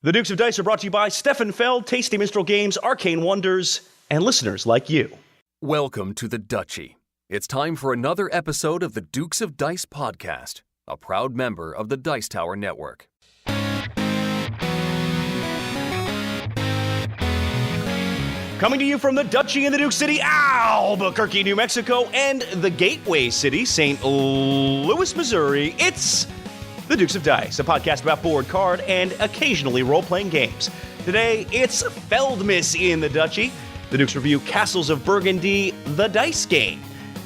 The Dukes of Dice are brought to you by Stefan Feld, Tasty Minstrel Games, Arcane Wonders, and listeners like you. Welcome to the Duchy. It's time for another episode of the Dukes of Dice podcast, a proud member of the Dice Tower Network. Coming to you from the Duchy in the Duke City, Albuquerque, New Mexico, and the Gateway City, St. Louis, Missouri, it's the Dukes of Dice, a podcast about board, card, and occasionally role-playing games. Today, it's Feldmas in the Duchy. The Dukes review Castles of Burgundy, the dice game.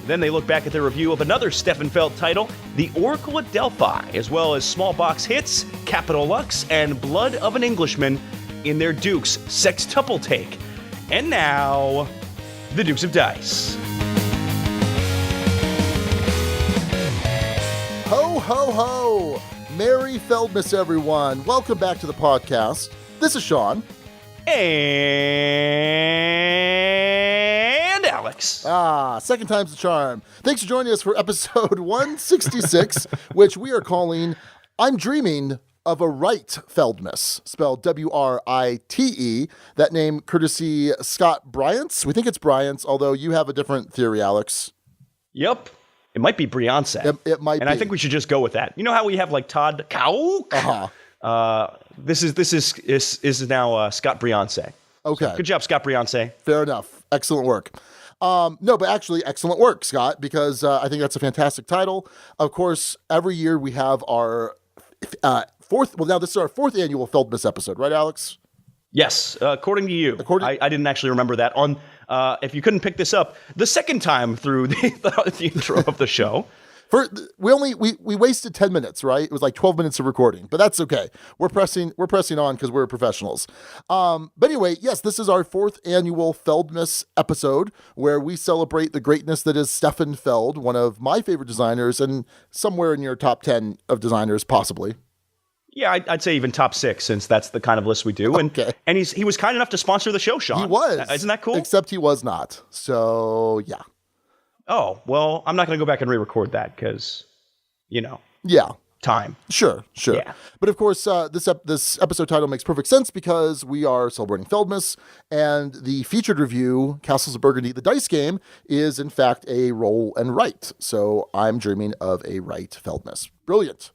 Then they look back at their review of another Stefan Feld title, the Oracle of Delphi, as well as small box hits, Capital Lux, and Blood of an Englishman in their Dukes Sextuple-Take. And now, the Dukes of Dice. Ho, ho, ho! Merry Feldmas, everyone. Welcome back to the podcast. This is Sean. And Alex. Second time's the charm. Thanks for joining us for episode 166, which we are calling I'm Dreaming of a Write Feldmas, spelled W-R-I-T-E. That name courtesy Scott Bryant's. We think it's Bryant's, although you have a different theory, Alex. Yep. It might be Beyonce. It might be. And I think we should just go with that. You know how we have like Todd Cow? This is now Scott Beyonce. Okay. So, good job, Scott Beyonce. Fair enough. Excellent work. No, but actually, excellent work, Scott, because I think that's a fantastic title. Of course, every year we have our this is our fourth annual Feldmas episode, right, Alex? Yes, according to you. I didn't actually remember that. If you couldn't pick this up, the second time through the intro of the show. We wasted 10 minutes, right? It was like 12 minutes of recording, but that's okay. We're pressing on because we're professionals. But anyway, yes, this is our fourth annual Feldmas episode where we celebrate the greatness that is Stefan Feld, one of my favorite designers and somewhere in your top 10 of designers, possibly. Yeah, I'd say even top 6, since that's the kind of list we do. Okay. And he was kind enough to sponsor the show, Sean. He was. Isn't that cool? Except he was not. So, yeah. Oh, well, I'm not going to go back and re-record that because, Yeah. time. Sure. Yeah. But of course, this episode title makes perfect sense because we are celebrating Feldmas, and the featured review, Castles of Burgundy, the dice game, is in fact a roll and write. So I'm dreaming of a write Feldmas. Brilliant.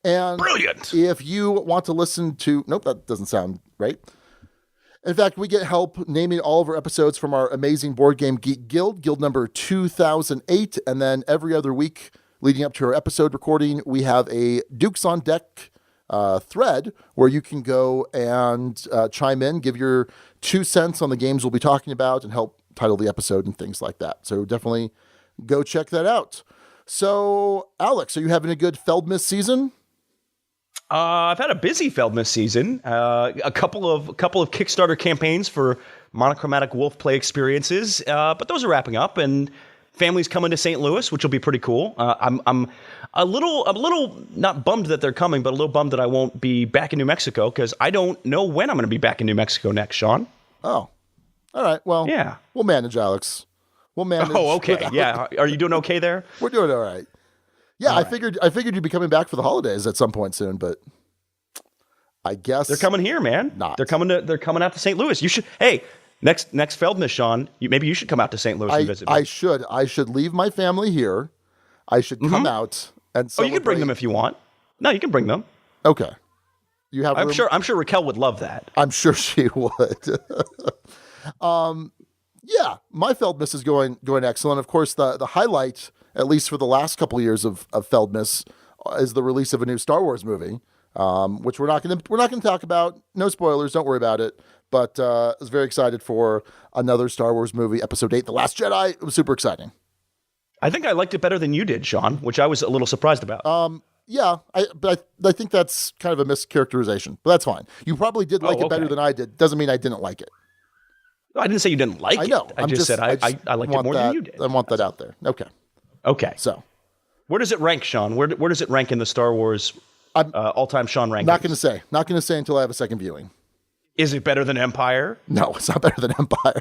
And Brilliant. If you want to listen to... Nope, that doesn't sound right. In fact, we get help naming all of our episodes from our amazing Board Game Geek Guild number 2008. And then every other week leading up to our episode recording, we have a Dukes on Deck thread where you can go and chime in, give your 2 cents on the games we'll be talking about, and help title the episode and things like that. So definitely go check that out. So, Alex, are you having a good Feldmas season? I've had a busy Feldmas season. A couple of Kickstarter campaigns for monochromatic wolf play experiences, but those are wrapping up, and family's coming to St. Louis, which will be pretty cool. I'm a little not bummed that they're coming, but a little bummed that I won't be back in New Mexico because I don't know when I'm going to be back in New Mexico next, Sean. Oh, all right. Well, yeah, we'll manage, Alex. We'll manage. Oh, okay. Yeah, are you doing okay there? We're doing all right. Yeah, all I right. figured you'd be coming back for the holidays at some point soon, but I guess they're coming here, man. Not. They're coming out to St. Louis. You should. Hey, next Feldmas, Sean. Maybe you should come out to St. Louis and visit me. I should leave my family here. I should come out and celebrate. Oh, you can bring them if you want. No, you can bring them. Okay. You have. I'm sure Raquel would love that. I'm sure she would. Yeah, my Feldmas is going excellent. Of course, the highlight, at least for the last couple of years of Feldmas, is the release of a new Star Wars movie, which we're not going to talk about. No spoilers, don't worry about it. But I was very excited for another Star Wars movie, Episode 8, The Last Jedi. It was super exciting. I think I liked it better than you did, Sean, which I was a little surprised about. Yeah, but I think that's kind of a mischaracterization, but that's fine. You probably did like it better than I did. Doesn't mean I didn't like it. I didn't say you didn't like it. I know. I just said I liked it more than you did. I want that out there. Okay. So, where does it rank, Sean? Where does it rank in the Star Wars all-time Sean rankings? Not going to say until I have a second viewing. Is it better than Empire? No, it's not better than Empire.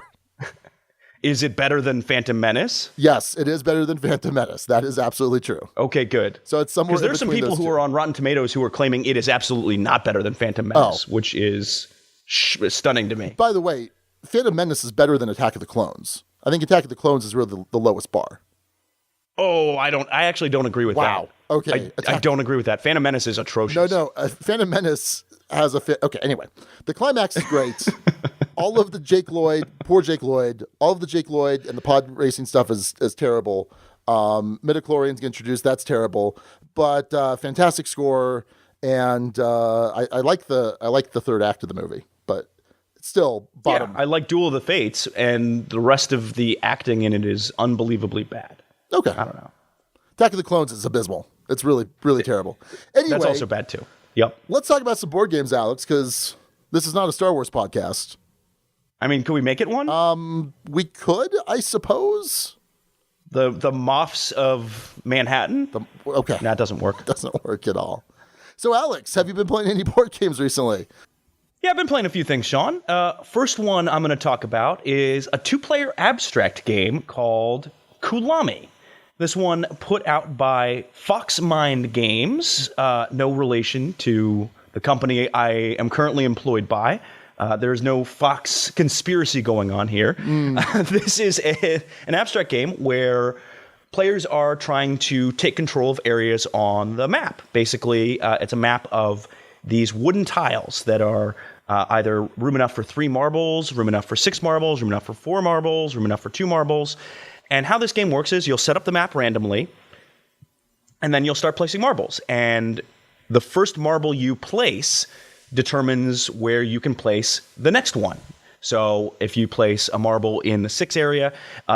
Is it better than Phantom Menace? Yes, it is better than Phantom Menace. That is absolutely true. Okay, good. So it's somewhere because there's some people who are on Rotten Tomatoes who are claiming it is absolutely not better than Phantom Menace, which is stunning to me. By the way, Phantom Menace is better than Attack of the Clones. I think Attack of the Clones is really the lowest bar. Oh, I actually don't agree with that. Wow. Okay. I don't agree with that. Phantom Menace is atrocious. No. Phantom Menace has okay, anyway. The climax is great. All of the poor Jake Lloyd, all of the Jake Lloyd and the pod racing stuff is terrible. Midichlorians get introduced, that's terrible. But fantastic score, and I like the third act of the movie, but it's still bottom. Yeah, I like Duel of the Fates, and the rest of the acting in it is unbelievably bad. Okay. I don't know. Attack of the Clones is abysmal. It's really, really terrible. Anyway, that's also bad too. Yep. Let's talk about some board games, Alex, because this is not a Star Wars podcast. I mean, could we make it one? We could, I suppose. The Moffs of Manhattan? Okay. That doesn't work. Doesn't work at all. So, Alex, have you been playing any board games recently? Yeah, I've been playing a few things, Sean. First one I'm going to talk about is a 2-player abstract game called Kulami. This one put out by Foxmind Games, no relation to the company I am currently employed by. There's no Fox conspiracy going on here. This is an abstract game where players are trying to take control of areas on the map. Basically, it's a map of these wooden tiles that are either room enough for 3 marbles, room enough for 6 marbles, room enough for 4 marbles, room enough for 2 marbles. And how this game works is you'll set up the map randomly, and then you'll start placing marbles. And the first marble you place determines where you can place the next one. So if you place a marble in the 6 area,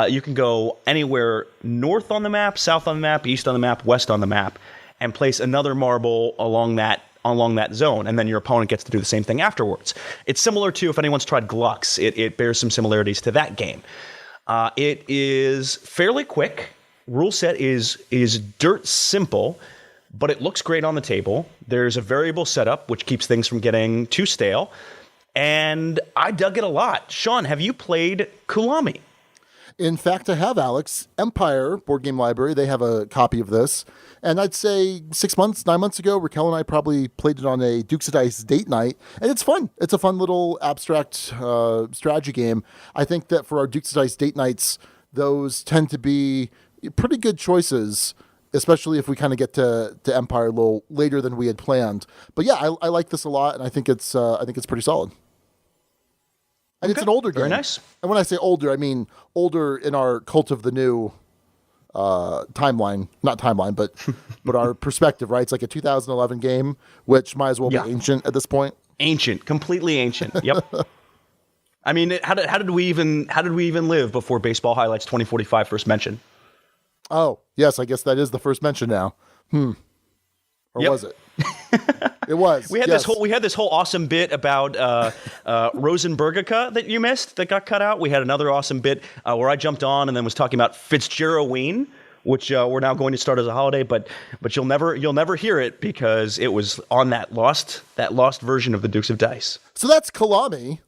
you can go anywhere north on the map, south on the map, east on the map, west on the map, and place another marble along that zone, and then your opponent gets to do the same thing afterwards. It's similar to, if anyone's tried Glux, it bears some similarities to that game. It is fairly quick. Rule set is dirt simple, but it looks great on the table. There's a variable setup, which keeps things from getting too stale. And I dug it a lot. Sean, have you played Kulami? In fact, I have, Alex. Empire Board Game Library, they have a copy of this. And I'd say 9 months ago, Raquel and I probably played it on a Dukes of Dice date night. And it's fun. It's a fun little abstract strategy game. I think that for our Dukes of Dice date nights, those tend to be pretty good choices, especially if we kind of get to Empire a little later than we had planned. But yeah, I like this a lot, and I think it's pretty solid. And it's an older game. Very nice. And when I say older, I mean older in our Cult of the New timeline. Not timeline, but our perspective, right? It's like a 2011 game, which might as well be ancient at this point. Ancient, completely ancient. Yep. I mean, how did we even live before Baseball Highlights 2045 first mention? Oh, yes, I guess that is the first mention now. Or was it? It was. We had this whole awesome bit about Rosenbergica that you missed that got cut out. We had another awesome bit where I jumped on and then was talking about Fitzgeraldine, which we're now going to start as a holiday, but you'll never hear it because it was on that lost version of the Dukes of Dice. So that's Kulami.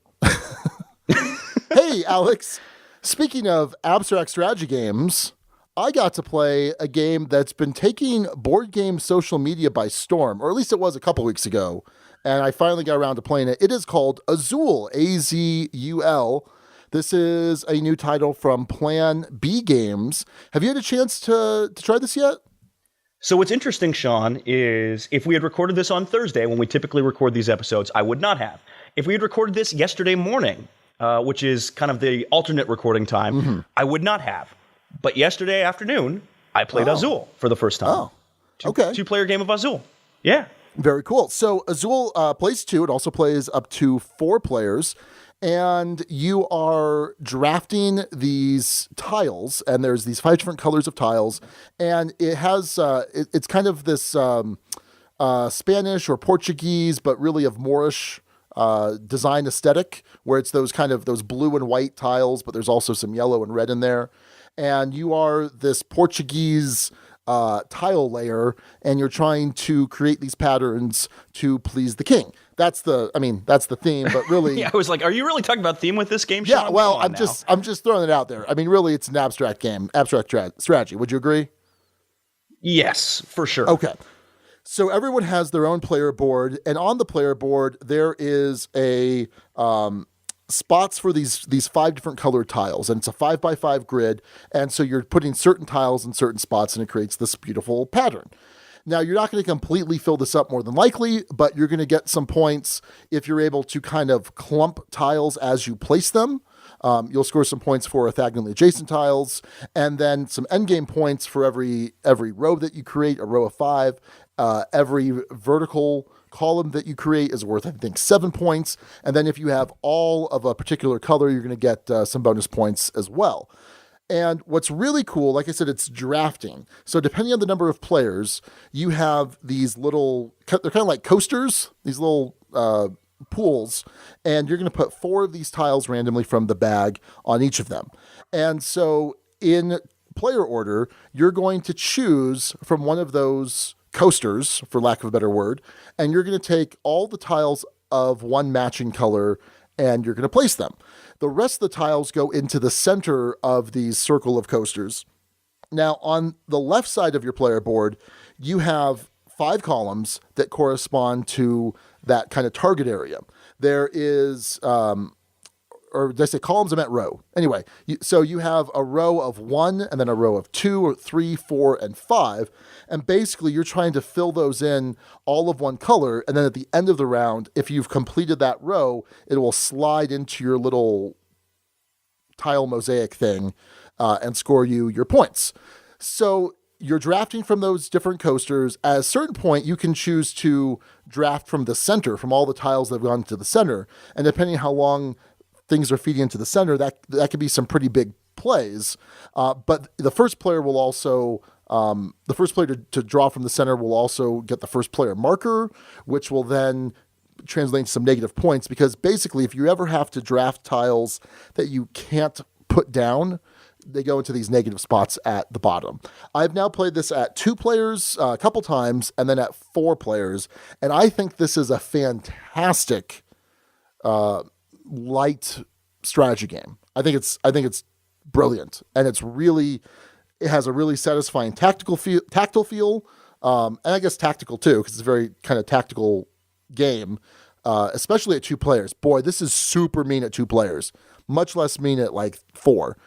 Hey, Alex. Speaking of abstract strategy games, I got to play a game that's been taking board game social media by storm, or at least it was a couple weeks ago, and I finally got around to playing it. It is called Azul, Azul. This is a new title from Plan B Games. Have you had a chance to try this yet? So what's interesting, Sean, is if we had recorded this on Thursday, when we typically record these episodes, I would not have. If we had recorded this yesterday morning, which is kind of the alternate recording time, I would not have. But yesterday afternoon, I played Azul for the first time. Oh, okay. 2-player game of Azul. Yeah. Very cool. So Azul plays 2. It also plays up to 4 players. And you are drafting these tiles, and there's these 5 different colors of tiles. And it has, it's kind of this Spanish or Portuguese, but really of Moorish design aesthetic, where it's those blue and white tiles, but there's also some yellow and red in there. And you are this Portuguese tile layer, and you're trying to create these patterns to please the king. that's the theme, but really, Yeah, I was like, are you really talking about theme with this game, yeah. Sean? Well, Come on now. I'm just throwing it out there. I mean, really, it's an abstract game, strategy. Would you agree? Yes, for sure. Okay. So everyone has their own player board, and on the player board there is a spots for these 5 different colored tiles, and it's a 5x5 grid, and so you're putting certain tiles in certain spots, and it creates this beautiful pattern. Now, you're not going to completely fill this up more than likely, but you're going to get some points if you're able to kind of clump tiles as you place them. You'll score some points for orthogonally adjacent tiles, and then some endgame points for every row that you create, a row of 5. Every vertical column that you create is worth, I think, 7 points. And then if you have all of a particular color, you're going to get some bonus points as well. And what's really cool, like I said, it's drafting. So depending on the number of players, you have these little, they're kind of like coasters, these little pools, and you're going to put 4 of these tiles randomly from the bag on each of them. And so in player order, you're going to choose from one of those coasters, for lack of a better word, and you're going to take all the tiles of one matching color and you're going to place them. The rest of the tiles go into the center of these circle of coasters. Now, on the left side of your player board, you have 5 columns that correspond to that kind of target area. There is, or did I say columns? I meant row. Anyway, so you have a row of 1 and then a row of 2 or 3, 4, and 5. And basically you're trying to fill those in all of one color. And then at the end of the round, if you've completed that row, it will slide into your little tile mosaic thing and score you your points. So you're drafting from those different coasters. At a certain point, you can choose to draft from the center, from all the tiles that have gone to the center. And depending on how long things are feeding into the center, that could be some pretty big plays. But the first player will also, the first player to draw from the center will also get the first player marker, which will then translate into some negative points, because basically if you ever have to draft tiles that you can't put down, they go into these negative spots at the bottom. I've now played this at 2 players a couple times and then at 4 players, and I think this is a fantastic light strategy game. I think it's brilliant, and it has a really satisfying tactile feel, and I guess tactical too, because it's a very kind of tactical game, especially at 2 players. Boy, this is super mean at 2 players, much less mean at like 4.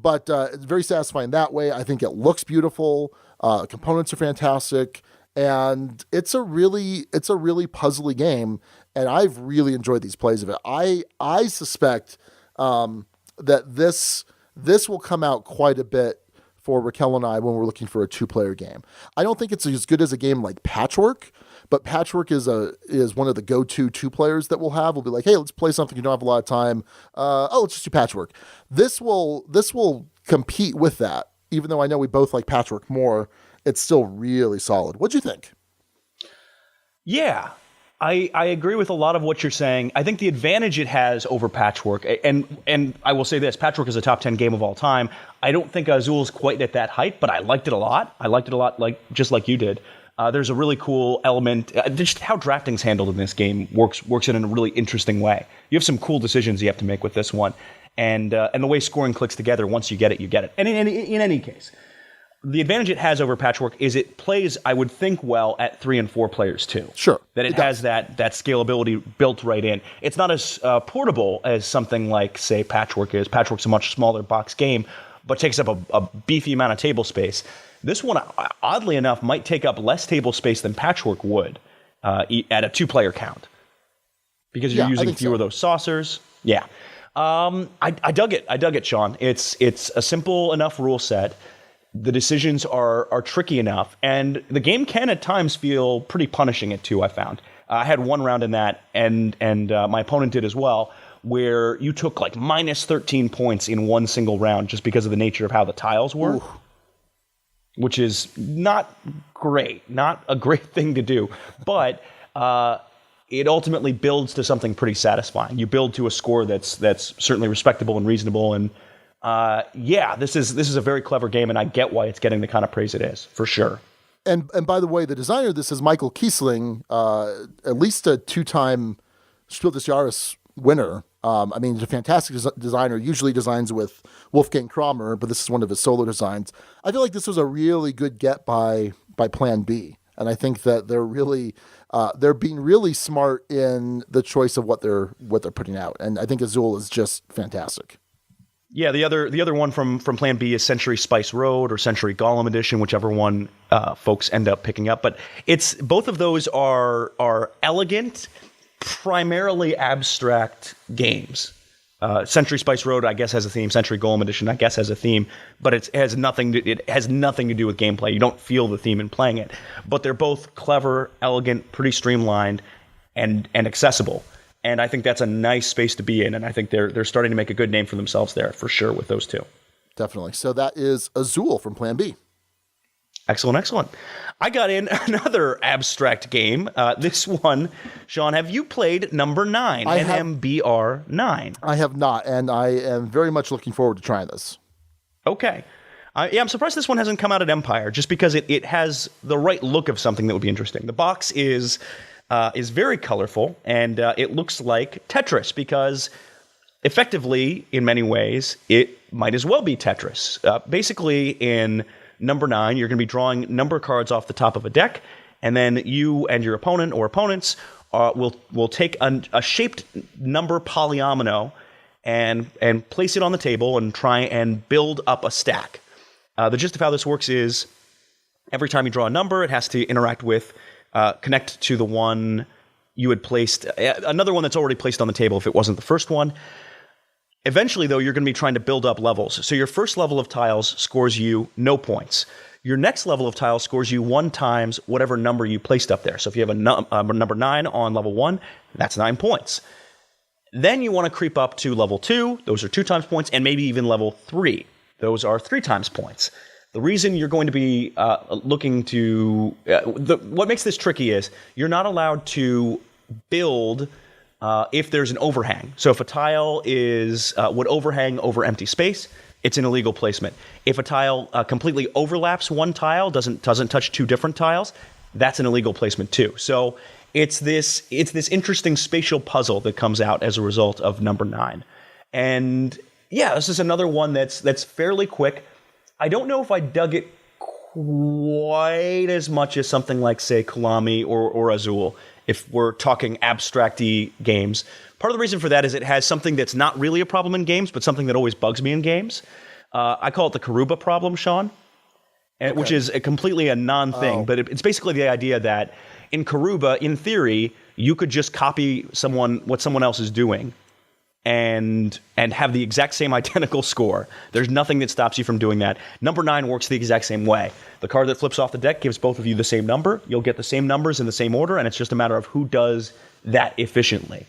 But it's very satisfying that way. I think it looks beautiful. Components are fantastic, and it's a really puzzly game. And I've really enjoyed these plays of it. I suspect that this will come out quite a bit for Raquel and I when we're looking for a 2-player game. I don't think it's as good as a game like Patchwork, but Patchwork is one of the go-to 2 players that we'll have. We'll be like, hey, let's play something you don't have a lot of time. Let's just do Patchwork. This will compete with that. Even though I know we both like Patchwork more, it's still really solid. What'd you think? Yeah, I agree with a lot of what you're saying. I think the advantage it has over Patchwork, and I will say this, Patchwork is a top 10 game of all time. I don't think Azul's quite at that height, but I liked it a lot. Just like you did. There's a really cool element. Just how drafting's handled in this game works in a really interesting way. You have some cool decisions you have to make with this one, and the way scoring clicks together. Once you get it, you get it. And in any case, the advantage it has over Patchwork is it plays, I would think, well at 3 and 4 players too. Sure, that it has that scalability built right in. It's not as portable as something like, say, Patchwork is. Patchwork's a much smaller box game, but takes up a beefy amount of table space. This one, oddly enough, might take up less table space than Patchwork would at a 2-player count, because you're using fewer of those saucers. Yeah, I dug it, Sean. It's a simple enough rule set. The decisions are tricky enough, and the game can at times feel pretty punishing at 2. I found I had one round in that, and my opponent did as well, where you took like minus 13 points in one single round just because of the nature of how the tiles were. Ooh. Which is not great, not a great thing to do, but it ultimately builds to something pretty satisfying. You build to a score that's certainly respectable and reasonable, and this is a very clever game, and I get why it's getting the kind of praise it is, for sure. And by the way, the designer of this is Michael Kiesling, at least a 2-time Spiel des Jahres winner. I mean, he's a fantastic designer, usually designs with Wolfgang Kramer, but this is one of his solo designs. I feel like this was a really good get by Plan B. And I think that they're being really smart in the choice of what they're putting out. And I think Azul is just fantastic. Yeah, the other one from Plan B is Century Spice Road or Century Golem Edition, whichever one folks end up picking up. But both of those are elegant, primarily abstract games. Century Spice Road, I guess, has a theme. Century Golem Edition, I guess, has a theme, but it has nothing to do with gameplay. You don't feel the theme in playing it. But they're both clever, elegant, pretty streamlined, and accessible. And I think that's a nice space to be in, and I think they're starting to make a good name for themselves there, for sure, with those two. Definitely. So that is Azul from Plan B. Excellent. I got in another abstract game. This one, Sean, have you played number 9, NMBR 9? I have not, and I am very much looking forward to trying this. Okay. I'm surprised this one hasn't come out at Empire, just because it has the right look of something that would be interesting. The box is very colorful, and it looks like Tetris, because effectively, in many ways, it might as well be Tetris. Basically, in number 9, you're going to be drawing number cards off the top of a deck, and then you and your opponent or opponents will take a shaped number polyomino and place it on the table and try and build up a stack. The gist of how this works is every time you draw a number, it has to interact with, connect to the one you had placed, another one that's already placed on the table if it wasn't the first one. Eventually, though, you're going to be trying to build up levels. So your first level of tiles scores you no points. Your next level of tiles scores you 1 times whatever number you placed up there. So if you have a number 9 on level 1, that's 9 points. Then you want to creep up to level 2. Those are 2 times points, and maybe even level 3. Those are 3 times points. The reason you're going to be looking to... what makes this tricky is you're not allowed to build... if there's an overhang. So if a tile would overhang over empty space, it's an illegal placement. If a tile completely overlaps one tile, doesn't touch 2 different tiles, that's an illegal placement too. So it's this interesting spatial puzzle that comes out as a result of number 9. And yeah, this is another one that's fairly quick. I don't know if I dug it quite as much as something like, say, Kulami or Azul, if we're talking abstract-y games. Part of the reason for that is it has something that's not really a problem in games, but something that always bugs me in games. I call it the Karuba problem, Sean, which is completely a non-thing. But it's basically the idea that in Karuba, in theory, you could just copy what someone else is doing and have the exact same identical score. There's nothing that stops you from doing that. Number 9 works the exact same way. The card that flips off the deck gives both of you the same number. You'll get the same numbers in the same order, and it's just a matter of who does that efficiently.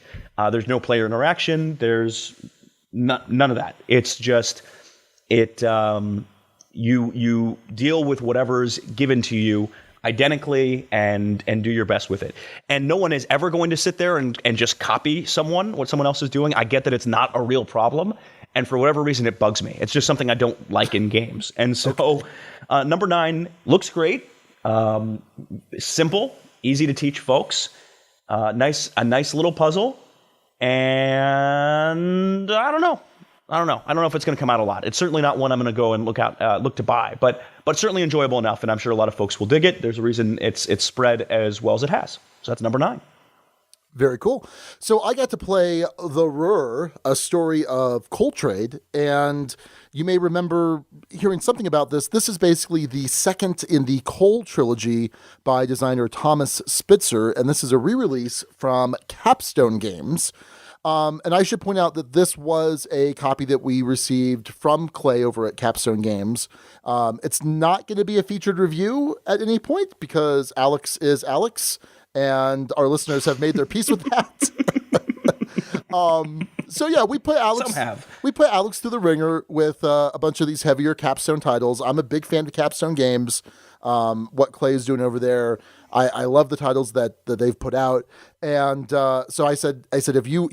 There's no player interaction. There's none of that. It's just you deal with whatever's given to you identically and do your best with it. And no one is ever going to sit there and just copy what someone else is doing. I get that it's not a real problem, and for whatever reason it bugs me. It's just something I don't like in games. And so number 9 looks great, simple, easy to teach folks, a nice little puzzle, and I don't know if it's going to come out a lot. It's certainly not one I'm going to go and look to buy, but certainly enjoyable enough, and I'm sure a lot of folks will dig it. There's a reason it's spread as well as it has. So that's number 9. Very cool. So I got to play The Ruhr, a story of coal trade, and you may remember hearing something about this. This is basically the second in the Coal trilogy by designer Thomas Spitzer, and this is a re-release from Capstone Games. And I should point out that this was a copy that we received from Clay over at Capstone Games. It's not going to be a featured review at any point because Alex is Alex, and our listeners have made their peace with that. So yeah, we put Alex through the ringer with a bunch of these heavier Capstone titles. I'm a big fan of Capstone Games. What Clay is doing over there, I love the titles that they've put out. And so I said, if you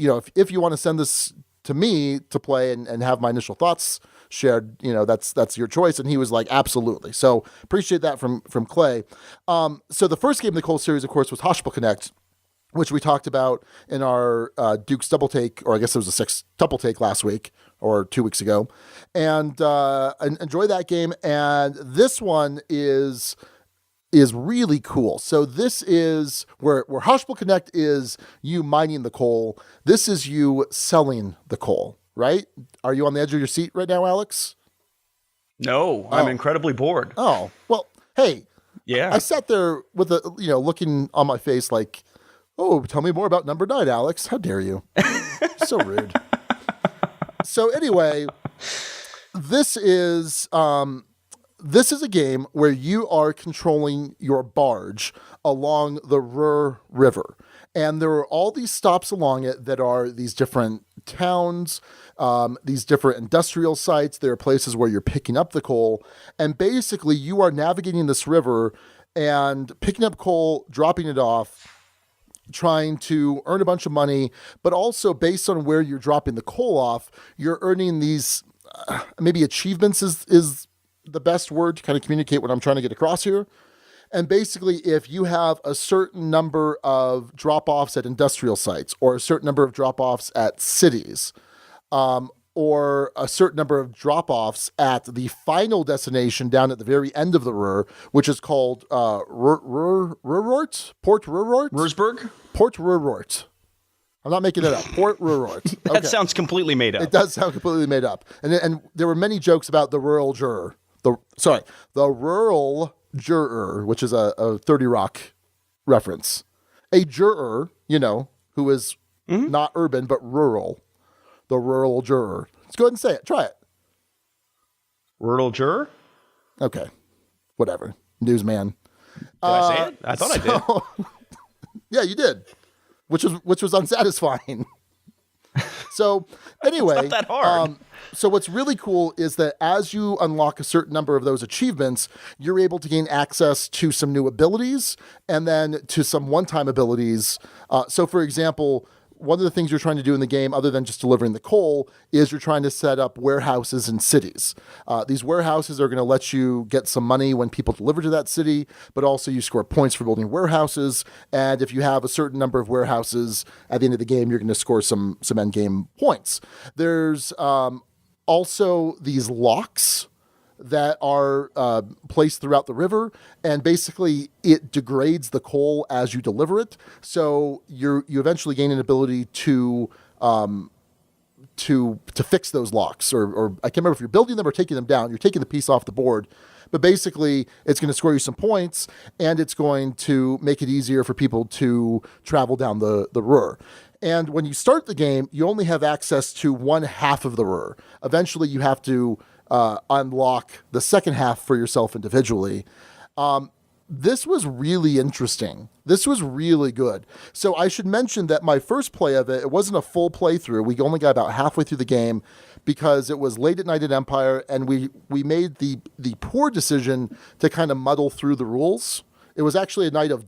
want to send this to me to play and have my initial thoughts shared, that's your choice. And he was like, absolutely. So appreciate that from Clay. So the first game in the Cole series, of course, was Hospital Connect, which we talked about in our Dukes Double-Take, or I guess it was a Sextuple-Take last week or 2 weeks ago, and enjoy that game. And this one is really cool. So this is where Hospital Connect is you mining the coal. This is you selling the coal, right? Are you on the edge of your seat right now, Alex? No, I'm incredibly bored. Oh, well, hey. Yeah. I sat there with looking on my face like, oh, tell me more about number 9, Alex. How dare you? So rude. So anyway, this is a game where you are controlling your barge along the Ruhr River. And there are all these stops along it that are these different towns, these different industrial sites. There are places where you're picking up the coal. And basically, you are navigating this river and picking up coal, dropping it off, trying to earn a bunch of money, but also based on where you're dropping the coal off, you're earning these, maybe achievements is the best word to kind of communicate what I'm trying to get across here. And basically, if you have a certain number of drop-offs at industrial sites, or a certain number of drop-offs at cities, or a certain number of drop-offs at the final destination down at the very end of the Ruhr, which is called Ruhrort? Port Ruhrort? Ravensburger? Port Ruhrort. I'm not making it up. Port Ruhrort. That sounds completely made up. It does sound completely made up. And there were many jokes about the rural juror. The rural juror, which is a 30 Rock reference. A juror, who is not urban, but rural. The rural juror. Let's go ahead and say it. Try it. Rural juror? Okay. Whatever. Newsman. Did I say it? I thought I did. Yeah, you did. Which was unsatisfying. So anyway, it's not that hard. So what's really cool is that as you unlock a certain number of those achievements, you're able to gain access to some new abilities and then to some one-time abilities. So for example, one of the things you're trying to do in the game, other than just delivering the coal, is you're trying to set up warehouses in cities. These warehouses are going to let you get some money when people deliver to that city, but also you score points for building warehouses. And if you have a certain number of warehouses at the end of the game, you're going to score some end game points. There's also these locks that are placed throughout the river, and basically it degrades the coal as you deliver it. So you eventually gain an ability to fix those locks, or I can't remember if you're building them or taking them down. You're taking the piece off the board, but basically it's going to score you some points, and it's going to make it easier for people to travel down the Ruhr. And when you start the game, you only have access to one half of the Ruhr. Eventually you have to unlock the second half for yourself individually. This was really interesting. This was really good. So I should mention that my first play of it wasn't a full playthrough. We only got about halfway through the game because it was late at night at Empire, and we made the poor decision to kind of muddle through the rules. It was actually a night of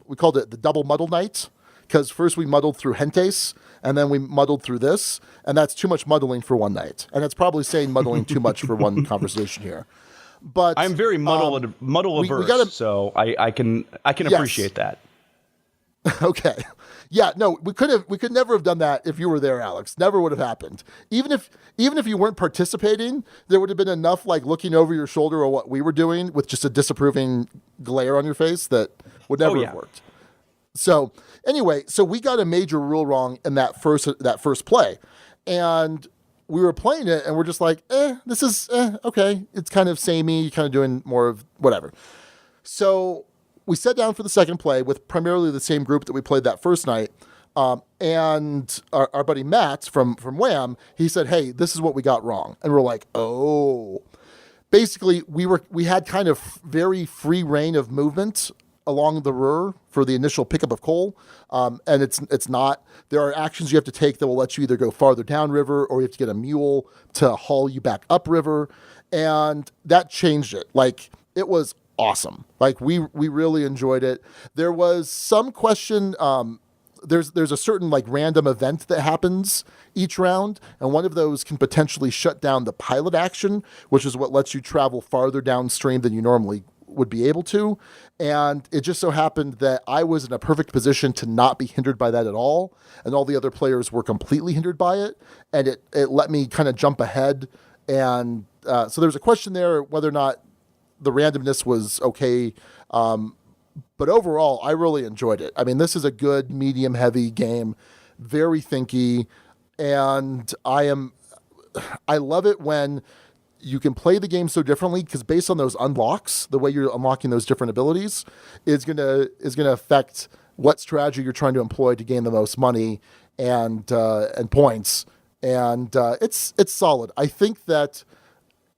we called it the double muddle night, because first we muddled through Hentes, and then we muddled through this, and that's too much muddling for one night. And it's probably saying muddling too much for one conversation here. But I'm very muddle averse, so I can appreciate that. Okay. Yeah, no, we could never have done that if you were there, Alex. Never would have happened. Even if you weren't participating, there would have been enough like looking over your shoulder at what we were doing with just a disapproving glare on your face that would never have worked. So anyway, we got a major rule wrong in that first play, and we were playing it, and we're just like, this is okay. It's kind of samey, kind of doing more of whatever. So we sat down for the second play with primarily the same group that we played that first night, and our buddy Matt from Wham, he said, "Hey, this is what we got wrong," and we're like, "Oh." Basically, we had kind of very free reign of movement along the Ruhr for the initial pickup of coal, and it's not. There are actions you have to take that will let you either go farther down river, or you have to get a mule to haul you back up river, and that changed it. Like, it was awesome. Like, we really enjoyed it. There was some question there's a certain like random event that happens each round, and one of those can potentially shut down the pilot action, which is what lets you travel farther downstream than you normally would be able to. And it just so happened that I was in a perfect position to not be hindered by that at all, and all the other players were completely hindered by it, and it let me kind of jump ahead. And so there's a question there whether or not the randomness was okay. But overall, I really enjoyed it. I mean, this is a good medium-heavy game, very thinky, and I love it when you can play the game so differently, because based on those unlocks, the way you're unlocking those different abilities is gonna affect what strategy you're trying to employ to gain the most money and points. And it's solid. I think that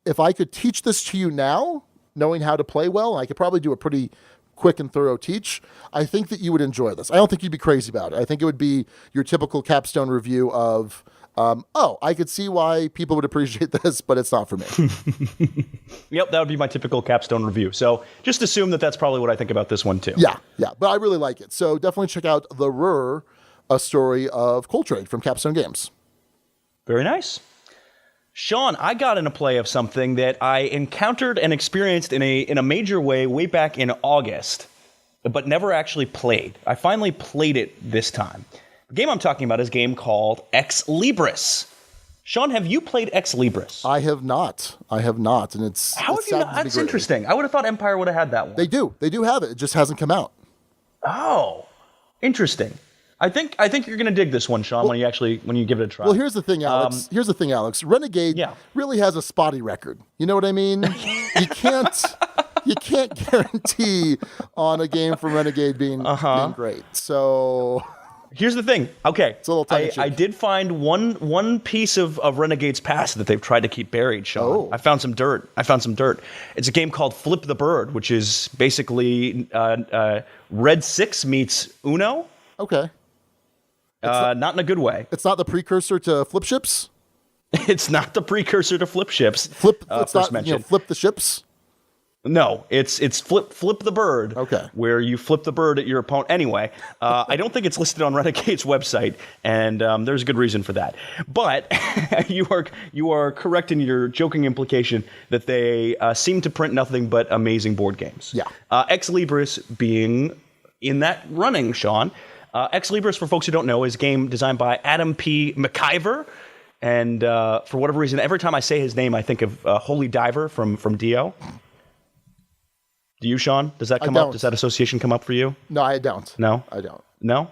if I could teach this to you now, knowing how to play well, I could probably do a pretty quick and thorough teach, I think that you would enjoy this. I don't think you'd be crazy about it. I think it would be your typical capstone review of, I could see why people would appreciate this, but it's not for me. Yep, that would be my typical capstone review. So just assume that that's probably what I think about this one too. Yeah, but I really like it. So definitely check out The Ruhr, a story of coal trade from Capstone Games. Very nice. Sean, I got in a play of something that I encountered and experienced in a major way back in August, but never actually played. I finally played it this time. The game I'm talking about is a game called Ex Libris. Sean, have you played Ex Libris? I have not, and it's how have you not? That's interesting. I would have thought Empire would have had that one. They do have it. It just hasn't come out. Oh, interesting. I think you're going to dig this one, Sean, when you give it a try. Well, here's the thing, Alex. Renegade really has a spotty record. You know what I mean? You can't guarantee on a game from Renegade being great. So here's the thing. Okay, it's a little tongue-in-cheek. I did find one piece of Renegade's past that they've tried to keep buried, Sean. Oh. I found some dirt. It's a game called Flip the Bird, which is basically Red 6 meets Uno. Okay. Not in a good way. It's not the precursor to Flip Ships? It's not the precursor to Flip Ships. Flip the ships? No, it's flip the bird. Okay. Where you flip the bird at your opponent. Anyway, I don't think it's listed on Renegade's website, and there's a good reason for that. But you are correct in your joking implication that they seem to print nothing but amazing board games. Yeah. Ex Libris being in that running, Sean. Ex Libris, for folks who don't know, is a game designed by Adam P. McIver. And for whatever reason, every time I say his name, I think of Holy Diver from Dio. Do you, Sean? Does that come up? Does that association come up for you? No, I don't. No? I don't. No?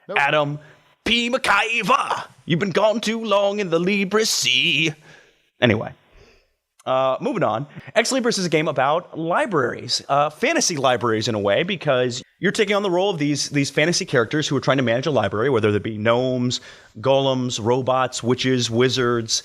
Nope. Adam P. McIver, you've been gone too long in the Libris Sea. Anyway. Moving on. Ex Libris is a game about libraries, fantasy libraries in a way, because you're taking on the role of these fantasy characters who are trying to manage a library, whether they be gnomes, golems, robots, witches, wizards.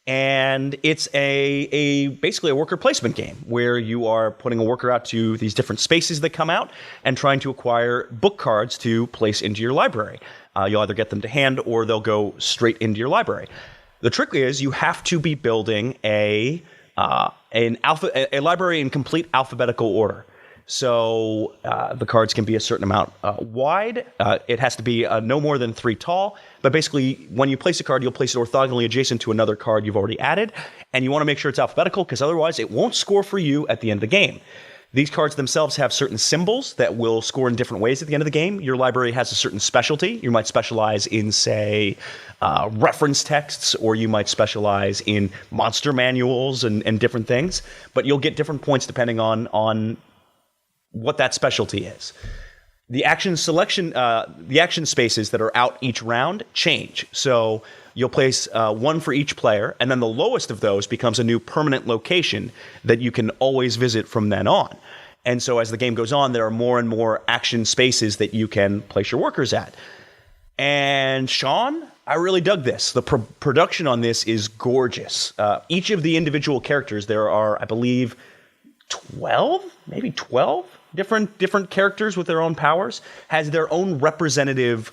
And it's basically a worker placement game where you are putting a worker out to these different spaces that come out and trying to acquire book cards to place into your library. You'll either get them to hand or they'll go straight into your library. The trick is you have to be building a library in complete alphabetical order. So the cards can be a certain amount wide. It has to be no more than 3 tall. But basically, when you place a card, you'll place it orthogonally adjacent to another card you've already added. And you want to make sure it's alphabetical, because otherwise it won't score for you at the end of the game. These cards themselves have certain symbols that will score in different ways at the end of the game. Your library has a certain specialty. You might specialize in, say, reference texts, or you might specialize in monster manuals and different things. But you'll get different points depending on what that specialty is. The action selection, the action spaces that are out each round change. So you'll place 1 for each player, and then the lowest of those becomes a new permanent location that you can always visit from then on. And so as the game goes on, there are more and more action spaces that you can place your workers at. And Sean, I really dug this. The production on this is gorgeous. Each of the individual characters, there are, I believe, 12 different characters with their own powers, has their own representative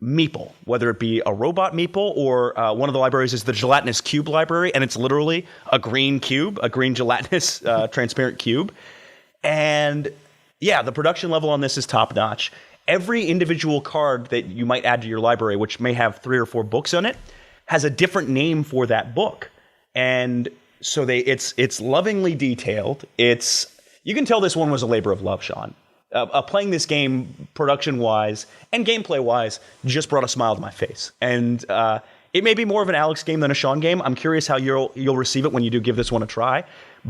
meeple, whether it be a robot meeple or one of the libraries is the gelatinous cube library, and it's literally a green cube, a green gelatinous transparent cube. And yeah, the production level on this is top notch. every individual card that you might add to your library, which may have 3 or 4 books on it, has a different name for that book. And so it's lovingly detailed. You can tell this one was a labor of love, Sean. Playing this game production-wise and gameplay-wise just brought a smile to my face. And it may be more of an Alex game than a Sean game. I'm curious how you'll receive it when you do give this one a try.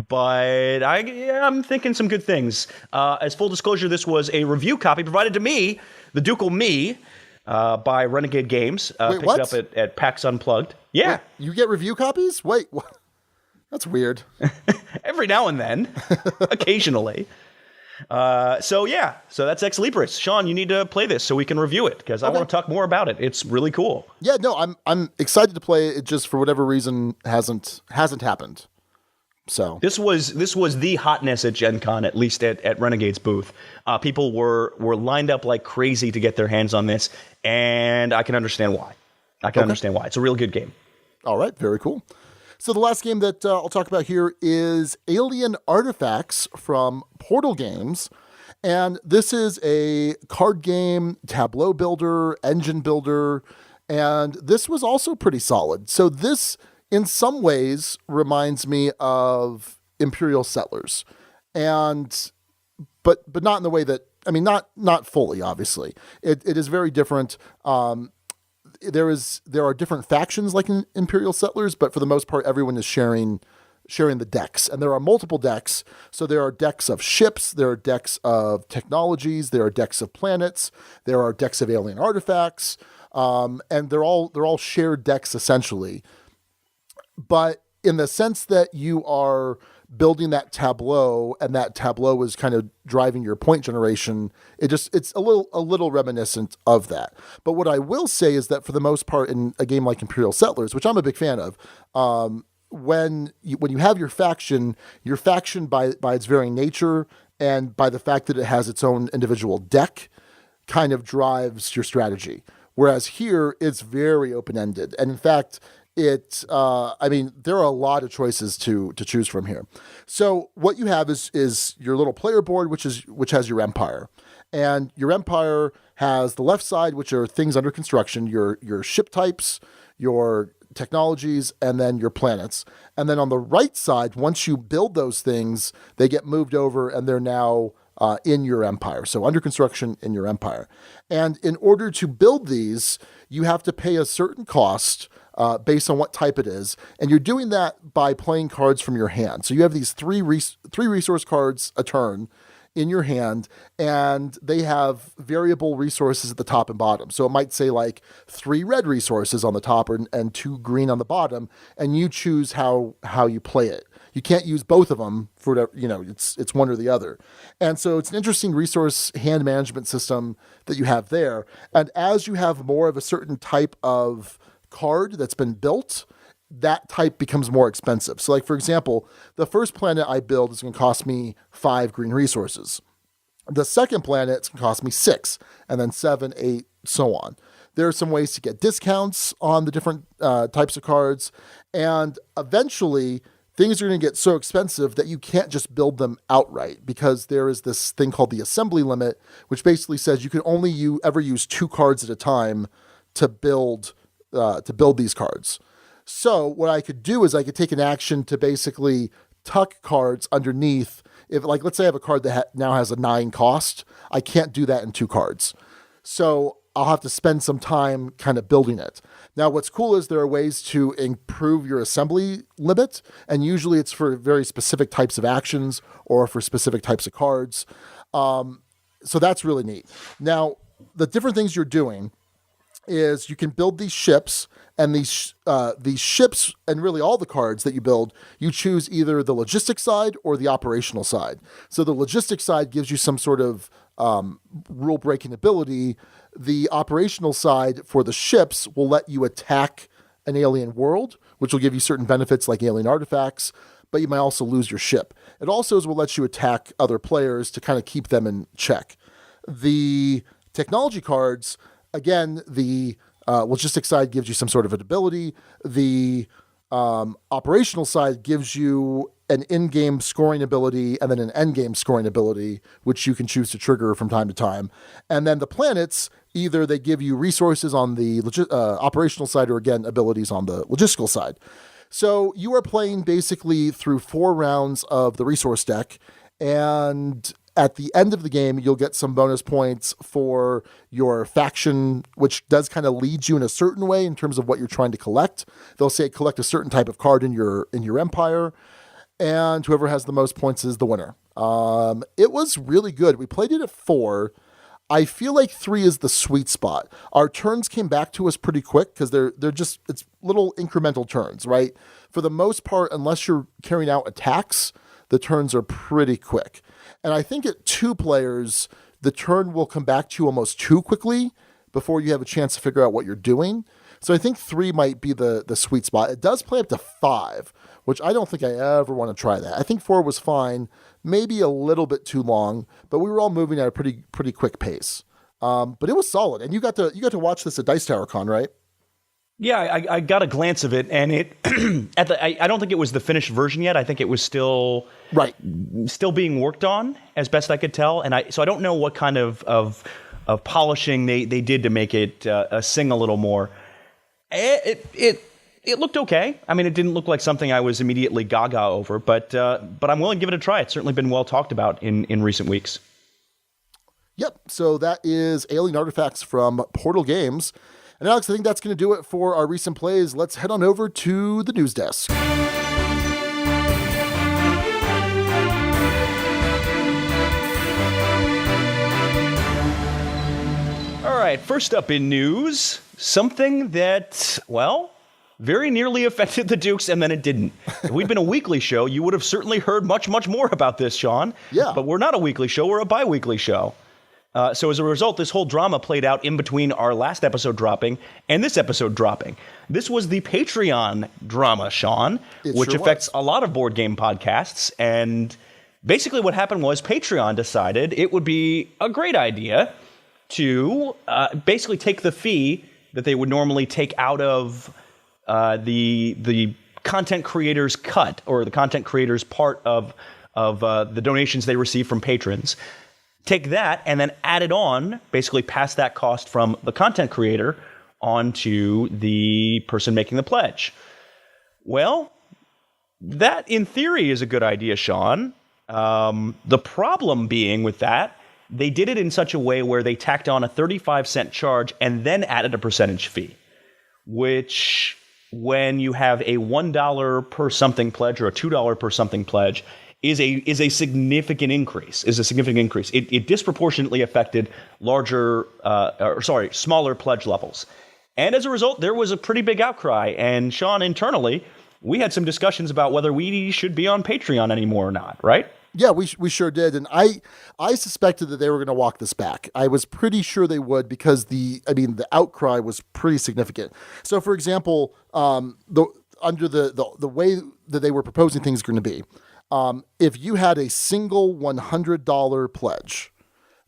But I'm thinking some good things. As full disclosure, this was a review copy provided to me, the Ducal Me, by Renegade Games. Wait, picked what? it up at PAX Unplugged. Yeah. Wait, you get review copies? Wait, what? That's weird. Every now and then. Occasionally. So that's Ex Libris. Sean, you need to play this so we can review it, because I want to talk more about it. It's really cool. Yeah, no, I'm excited to play it. It just, for whatever reason, hasn't happened. So this was the hotness at Gen Con, at least at Renegade's booth. People were lined up like crazy to get their hands on this, and I can understand why. Understand why. It's a real good game. All right, very cool. So the last game that I'll talk about here is Alien Artifacts from Portal Games. And this is a card game, tableau builder, engine builder, and this was also pretty solid. So this, in some ways, reminds me of Imperial Settlers. But not in the way that, I mean, not fully, obviously. It is very different. There are different factions like in Imperial Settlers, but for the most part, everyone is sharing the decks. And there are multiple decks. So there are decks of ships, there are decks of technologies, there are decks of planets, there are decks of alien artifacts, and they're all shared decks essentially. But in the sense that you are building that tableau, and that tableau is kind of driving your point generation, it's a little reminiscent of that. But what I will say is that for the most part, in a game like Imperial Settlers, which I'm a big fan of, when you have your faction by its very nature and by the fact that it has its own individual deck, kind of drives your strategy. Whereas here, it's very open-ended, and in fact, there are a lot of choices to choose from here. So what you have is your little player board, which has your empire. And your empire has the left side, which are things under construction, your ship types, your technologies, and then your planets. And then on the right side, once you build those things, they get moved over and they're now in your empire. So under construction in your empire. And in order to build these, you have to pay a certain cost based on what type it is. And you're doing that by playing cards from your hand. So you have these three resource cards a turn in your hand, and they have variable resources at the top and bottom. So it might say like 3 red resources on the top and 2 green on the bottom, and you choose how you play it. You can't use both of them for whatever, it's one or the other. And so it's an interesting resource hand management system that you have there. And as you have more of a certain type of card that's been built, that type becomes more expensive. So like, for example, the first planet I build is going to cost me 5 green resources. The second planet, it's going to cost me 6, and then 7, 8, so on. There are some ways to get discounts on the different types of cards, and eventually things are going to get so expensive that you can't just build them outright, because there is this thing called the assembly limit, which basically says you can only ever use 2 cards at a time to build these cards. So what I could do is I could take an action to basically tuck cards underneath. If, like, let's say I have a card that now has a 9 cost, I can't do that in 2 cards. So I'll have to spend some time kind of building it. Now, what's cool is there are ways to improve your assembly limit, and usually it's for very specific types of actions or for specific types of cards. So that's really neat. Now, the different things you're doing is you can build these ships, and these ships, and really all the cards that you build, you choose either the logistic side or the operational side. So the logistic side gives you some sort of rule-breaking ability. The operational side for the ships will let you attack an alien world, which will give you certain benefits like alien artifacts, but you might also lose your ship. It also will let you attack other players to kind of keep them in check. The technology cards, again, the logistic side gives you some sort of an ability. The operational side gives you an in-game scoring ability and then an end-game scoring ability, which you can choose to trigger from time to time. And then the planets, either they give you resources on the operational side or, again, abilities on the logistical side. So you are playing basically through 4 rounds of the resource deck, and at the end of the game, you'll get some bonus points for your faction, which does kind of lead you in a certain way in terms of what you're trying to collect. They'll say collect a certain type of card in your empire, and whoever has the most points is the winner. It was really good. We played it at 4. I feel like 3 is the sweet spot. Our turns came back to us pretty quick because they're just, it's little incremental turns, right? For the most part, unless you're carrying out attacks, the turns are pretty quick. And I think at 2 players, the turn will come back to you almost too quickly before you have a chance to figure out what you're doing. So I think 3 might be the sweet spot. It does play up to 5, which I don't think I ever want to try that. I think 4 was fine, maybe a little bit too long, but we were all moving at a pretty quick pace. But it was solid, and you got to watch this at Dice Tower Con, right? Yeah, I got a glance of it, and it I don't think it was the finished version yet. I think it was still being worked on, as best I could tell, and so I don't know what kind of polishing they did to make it sing a little more. It looked okay. I mean, it didn't look like something I was immediately gaga over, but I'm willing to give it a try. It's certainly been well talked about in recent weeks. Yep. So that is Alien Artifacts from Portal Games. And Alex, I think that's going to do it for our recent plays. Let's head on over to the news desk. All right, first up in news, something that, well, very nearly affected the Dukes, and then it didn't. If we'd been a weekly show, you would have certainly heard much, much more about this, Sean. Yeah. But we're not a weekly show, we're a bi-weekly show. So as a result, this whole drama played out in between our last episode dropping and this episode dropping. This was the Patreon drama, Sean, which affects a lot of board game podcasts. And basically what happened was Patreon decided it would be a great idea to basically take the fee that they would normally take out of the content creators' cut, or the content creators' part of the donations they receive from patrons. Take that and then add it on, basically pass that cost from the content creator onto the person making the pledge. Well, that in theory is a good idea, Sean. The problem being with that, they did it in such a way where they tacked on a 35-cent charge and then added a percentage fee, which when you have a $1 per something pledge or a $2 per something pledge is a significant increase. It disproportionately affected smaller pledge levels. And as a result, there was a pretty big outcry. And Sean, internally, we had some discussions about whether we should be on Patreon anymore or not, right? Yeah, we sure did. And I suspected that they were going to walk this back. I was pretty sure they would because the outcry was pretty significant. So, for example, under the way that they were proposing things going to be, if you had a single $100 pledge,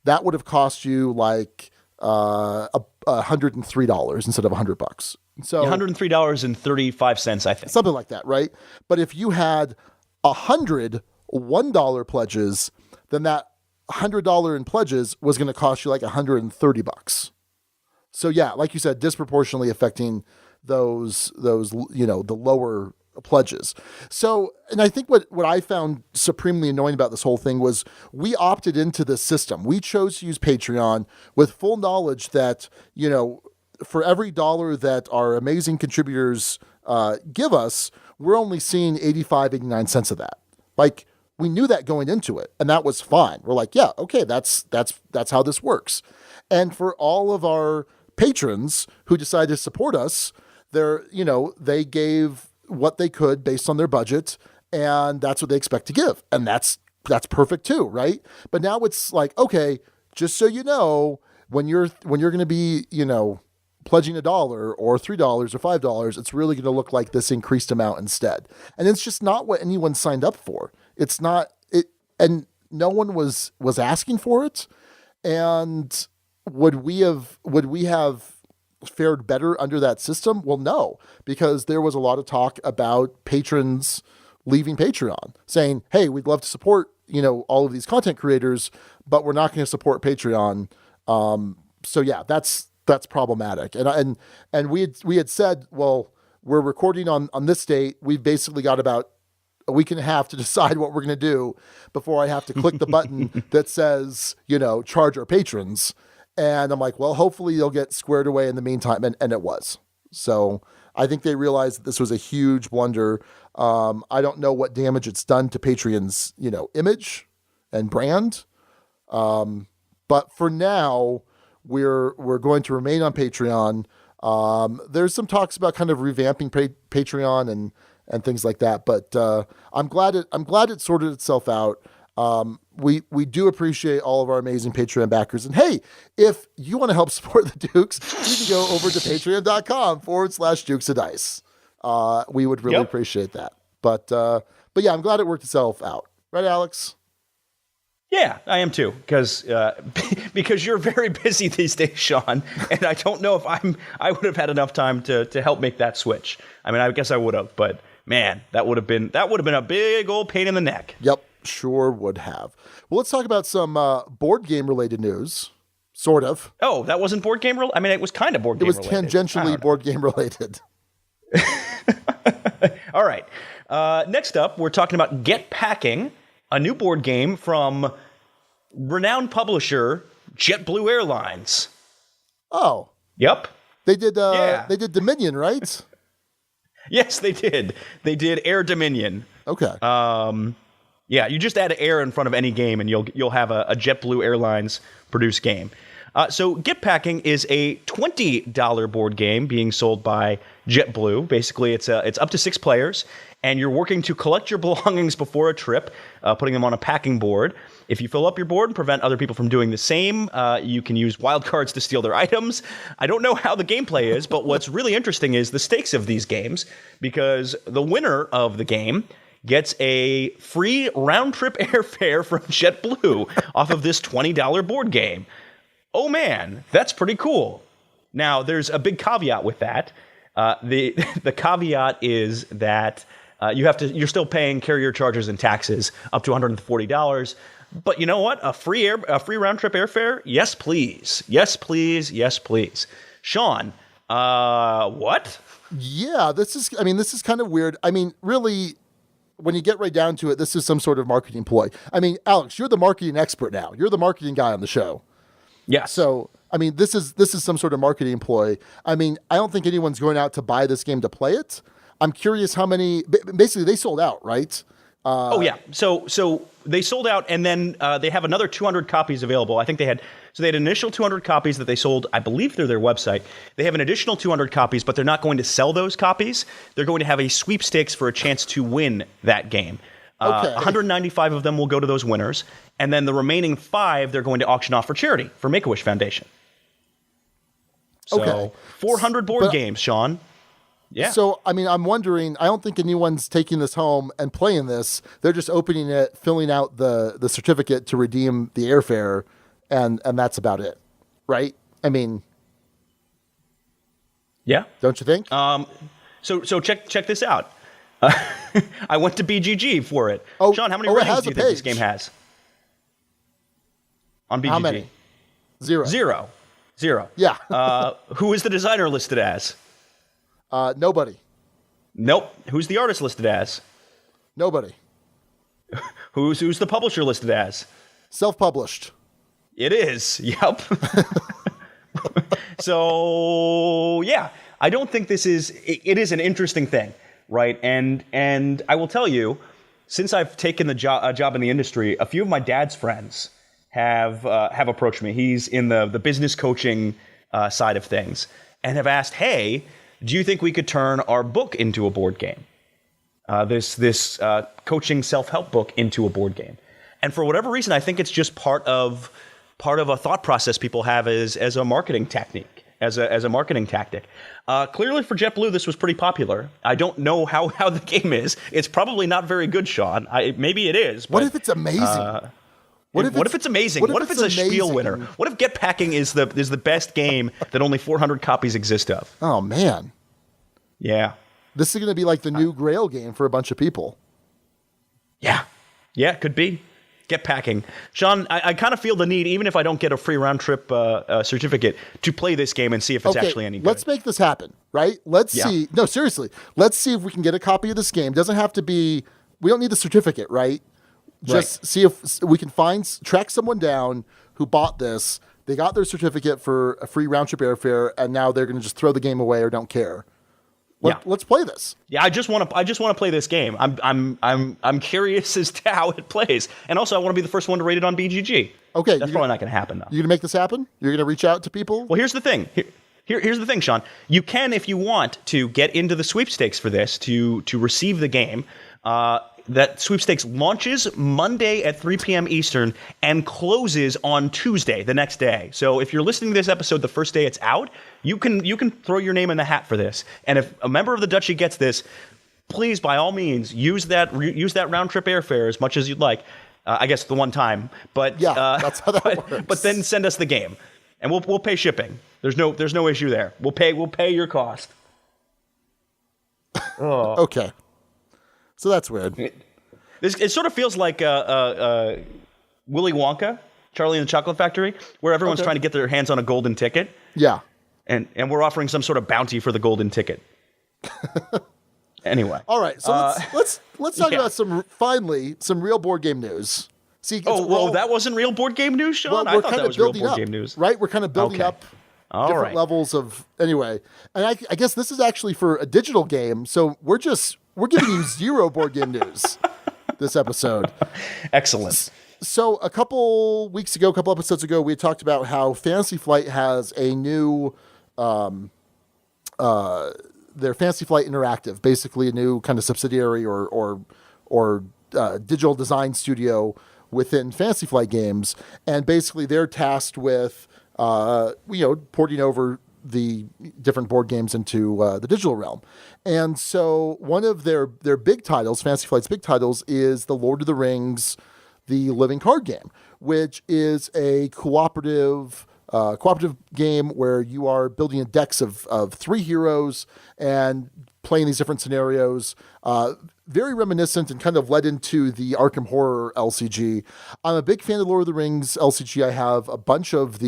that would have cost you like $103 instead of $100. So $103.35, I think. Something like that, right? But if you had 100 $1 pledges, then that $100 in pledges was going to cost you like $130. So yeah, like you said, disproportionately affecting those the lower pledges. So, and I think what I found supremely annoying about this whole thing was we opted into this system. We chose to use Patreon with full knowledge that, for every dollar that our amazing contributors give us, we're only seeing 89 cents of that. Like, we knew that going into it, and that was fine. We're like, yeah, okay, that's how this works. And for all of our patrons who decided to support us, they gave what they could based on their budget, and that's what they expect to give. And that's perfect too, right? But now it's like, okay, just so you know, when you're going to be, pledging $1 or $3 or $5, it's really going to look like this increased amount instead. And it's just not what anyone signed up for. It's not it, and no one was asking for it. And would we have fared better under that system? Well, no, because there was a lot of talk about patrons leaving Patreon, saying, "Hey, we'd love to support all of these content creators, but we're not going to support Patreon." So yeah, that's problematic. And we had said, well, we're recording on this date. We've basically got about a week and a half to decide what we're going to do before I have to click the button that says, charge our patrons. And I'm like, well, hopefully they'll get squared away in the meantime. And it was. So I think they realized that this was a huge blunder. I don't know what damage it's done to Patreon's, image and brand. But for now, we're going to remain on Patreon. There's some talks about kind of revamping Patreon and things like that. But I'm glad it sorted itself out. We do appreciate all of our amazing Patreon backers. And hey, if you want to help support the Dukes, you can go over to patreon.com/Dukes of Dice. We would really appreciate that. But yeah, I'm glad it worked itself out. Right, Alex? Yeah, I am too, because you're very busy these days, Sean, and I don't know if I would have had enough time to help make that switch. I mean, I guess I would have, but man, that would have been a big old pain in the neck. Yep, sure would have. Well, let's talk about some board game related news. Sort of. Oh, that wasn't board game related? I mean, it was kind of board game related. It was tangentially board game related. All right. Next up, we're talking about Get Packing, a new board game from renowned publisher JetBlue Airlines. Oh. Yep. They did They did Dominion, right? Yes, they did. They did Air Dominion. Okay. Yeah, you just add air in front of any game and you'll have a JetBlue Airlines produced game. So Get Packing is a $20 board game being sold by JetBlue. Basically, it's up to 6 players, and you're working to collect your belongings before a trip, putting them on a packing board. If you fill up your board and prevent other people from doing the same, you can use wildcards to steal their items. I don't know how the gameplay is, but what's really interesting is the stakes of these games, because the winner of the game gets a free round-trip airfare from JetBlue off of this $20 board game. Oh man, that's pretty cool. Now, there's a big caveat with that. The caveat is that you're still paying carrier charges and taxes up to $140. But you know what? A free round trip airfare? Yes, please. Yes, please. Yes, please. Sean, what? Yeah, this is kind of weird. I mean, really, when you get right down to it, this is some sort of marketing ploy. I mean, Alex, you're the marketing expert now. You're the marketing guy on the show. Yeah. So, I mean, this is some sort of marketing ploy. I mean, I don't think anyone's going out to buy this game to play it. I'm curious how many. Basically, they sold out, right? Oh yeah. So they sold out, and then they have another 200 copies available. I think they had initial 200 copies that they sold, I believe, through their website. They have an additional 200 copies, but they're not going to sell those copies. They're going to have a sweepstakes for a chance to win that game. Okay. 195 of them will go to those winners, and then the remaining 5 they're going to auction off for charity for Make-A-Wish Foundation. So 400 board games, Sean. Yeah. So, I mean, I'm wondering, I don't think anyone's taking this home and playing this. They're just opening it, filling out the certificate to redeem the airfare, and that's about it, right? I mean, yeah. Don't you think? So check this out. I went to BGG for it. Oh, Sean, how many ratings do you think this game has? On BGG. How many? Zero. Yeah. Who is the designer listed as? Nobody. Nope. Who's the artist listed as? Nobody. Who's the publisher listed as? Self-published. It is. Yep. So, yeah. I don't think this is... It is an interesting thing, right? And I will tell you, since I've taken a job in the industry, a few of my dad's friends have approached me. He's in the business coaching side of things, and have asked, hey, do you think we could turn our book into a board game? This coaching self-help book into a board game. And for whatever reason, I think it's just part of a thought process people have as a marketing technique, as a marketing tactic. Clearly for JetBlue, this was pretty popular. I don't know how the game is. It's probably not very good, Sean. Maybe it is. But, what if it's amazing? What if it's amazing? What if it's a Spiel winner? What if Get Packing is the best game that only 400 copies exist of? Oh, man. Yeah. This is going to be like the new Grail game for a bunch of people. Yeah, it could be. Get packing. Sean, I kind of feel the need, even if I don't get a free round trip certificate, to play this game and see if it's actually any good. Let's make this happen, right? Let's see. No, seriously. Let's see if we can get a copy of this game. Doesn't have to be, we don't need the certificate, right? Just see if we can track someone down who bought this. They got their certificate for a free round trip airfare, and now they're going to just throw the game away or don't care. Let's play this. Yeah, I just want to play this game. I'm curious as to how it plays, and also I want to be the first one to rate it on BGG. Okay, that's probably not going to happen though. You're going to make this happen? You're going to reach out to people? Well, here's the thing. Here's the thing, Sean. You can, if you want, to get into the sweepstakes for this to receive the game. That sweepstakes launches Monday at 3 p.m. Eastern and closes on Tuesday, the next day. So if you're listening to this episode the first day it's out, you can throw your name in the hat for this. And if a member of the Duchy gets this, please, by all means, use that round trip airfare as much as you'd like. I guess the one time, but that's how that works. But then send us the game, and we'll pay shipping. There's no issue there. We'll pay your cost. Oh. Okay. So that's weird. It sort of feels like Willy Wonka, Charlie and the Chocolate Factory, where everyone's trying to get their hands on a golden ticket. Yeah. And we're offering some sort of bounty for the golden ticket. Anyway. All right. So let's talk about some real board game news. See, that wasn't real board game news, Sean? Well, I thought that was real board game news. Right? We're kind of building up different levels of anyway. And I guess this is actually for a digital game, so we're giving you zero board game news this episode. Excellent. So a couple episodes ago, we had talked about how Fantasy Flight has a new, their Fantasy Flight Interactive, basically a new kind of subsidiary or digital design studio within Fantasy Flight Games, and basically they're tasked with, porting over the different board games into the digital realm. And so one of their big titles, Fantasy Flight's big titles, is the Lord of the Rings, the Living Card Game, which is a cooperative game where you are building decks of 3 heroes and playing these different scenarios. Very reminiscent and kind of led into the Arkham Horror LCG. I'm a big fan of Lord of the Rings LCG. I have a bunch of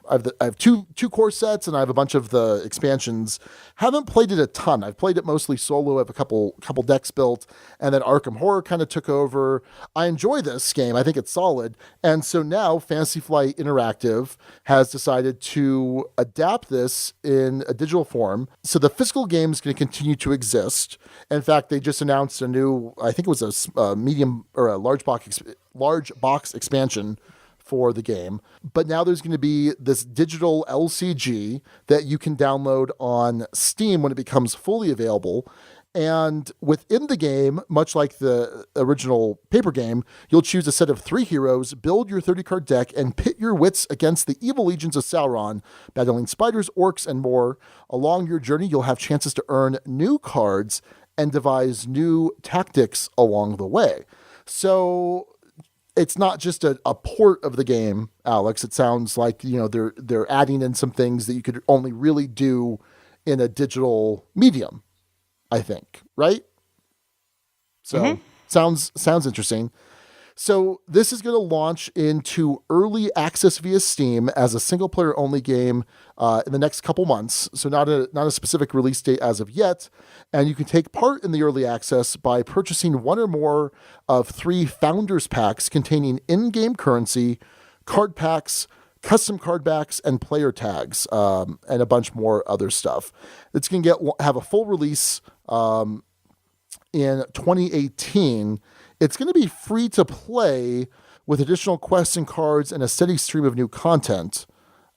I have two core sets, and I have a bunch of the expansions. Haven't played it a ton. I've played it mostly solo. I have a couple decks built, and then Arkham Horror kind of took over. I enjoy this game. I think it's solid. And so now Fantasy Flight Interactive has decided to adapt this in a digital form. So the physical game is going to continue to exist. In fact, they just announced a new, I think it was a medium or a large box expansion for the game. But now there's going to be this digital LCG that you can download on Steam when it becomes fully available. And within the game, much like the original paper game, you'll choose a set of 3 heroes, build your 30-card deck, and pit your wits against the evil legions of Sauron, battling spiders, orcs, and more. Along your journey, you'll have chances to earn new cards and devise new tactics along the way. So it's not just a port of the game, Alex. It sounds like, they're adding in some things that you could only really do in a digital medium, I think, right? So sounds interesting. So this is going to launch into early access via Steam as a single player only game in the next couple months. So not a specific release date as of yet. And you can take part in the early access by purchasing one or more of 3 founders packs containing in-game currency, card packs, custom card backs, and player tags, and a bunch more other stuff. It's going to have a full release in 2018. It's going to be free to play with additional quests and cards and a steady stream of new content.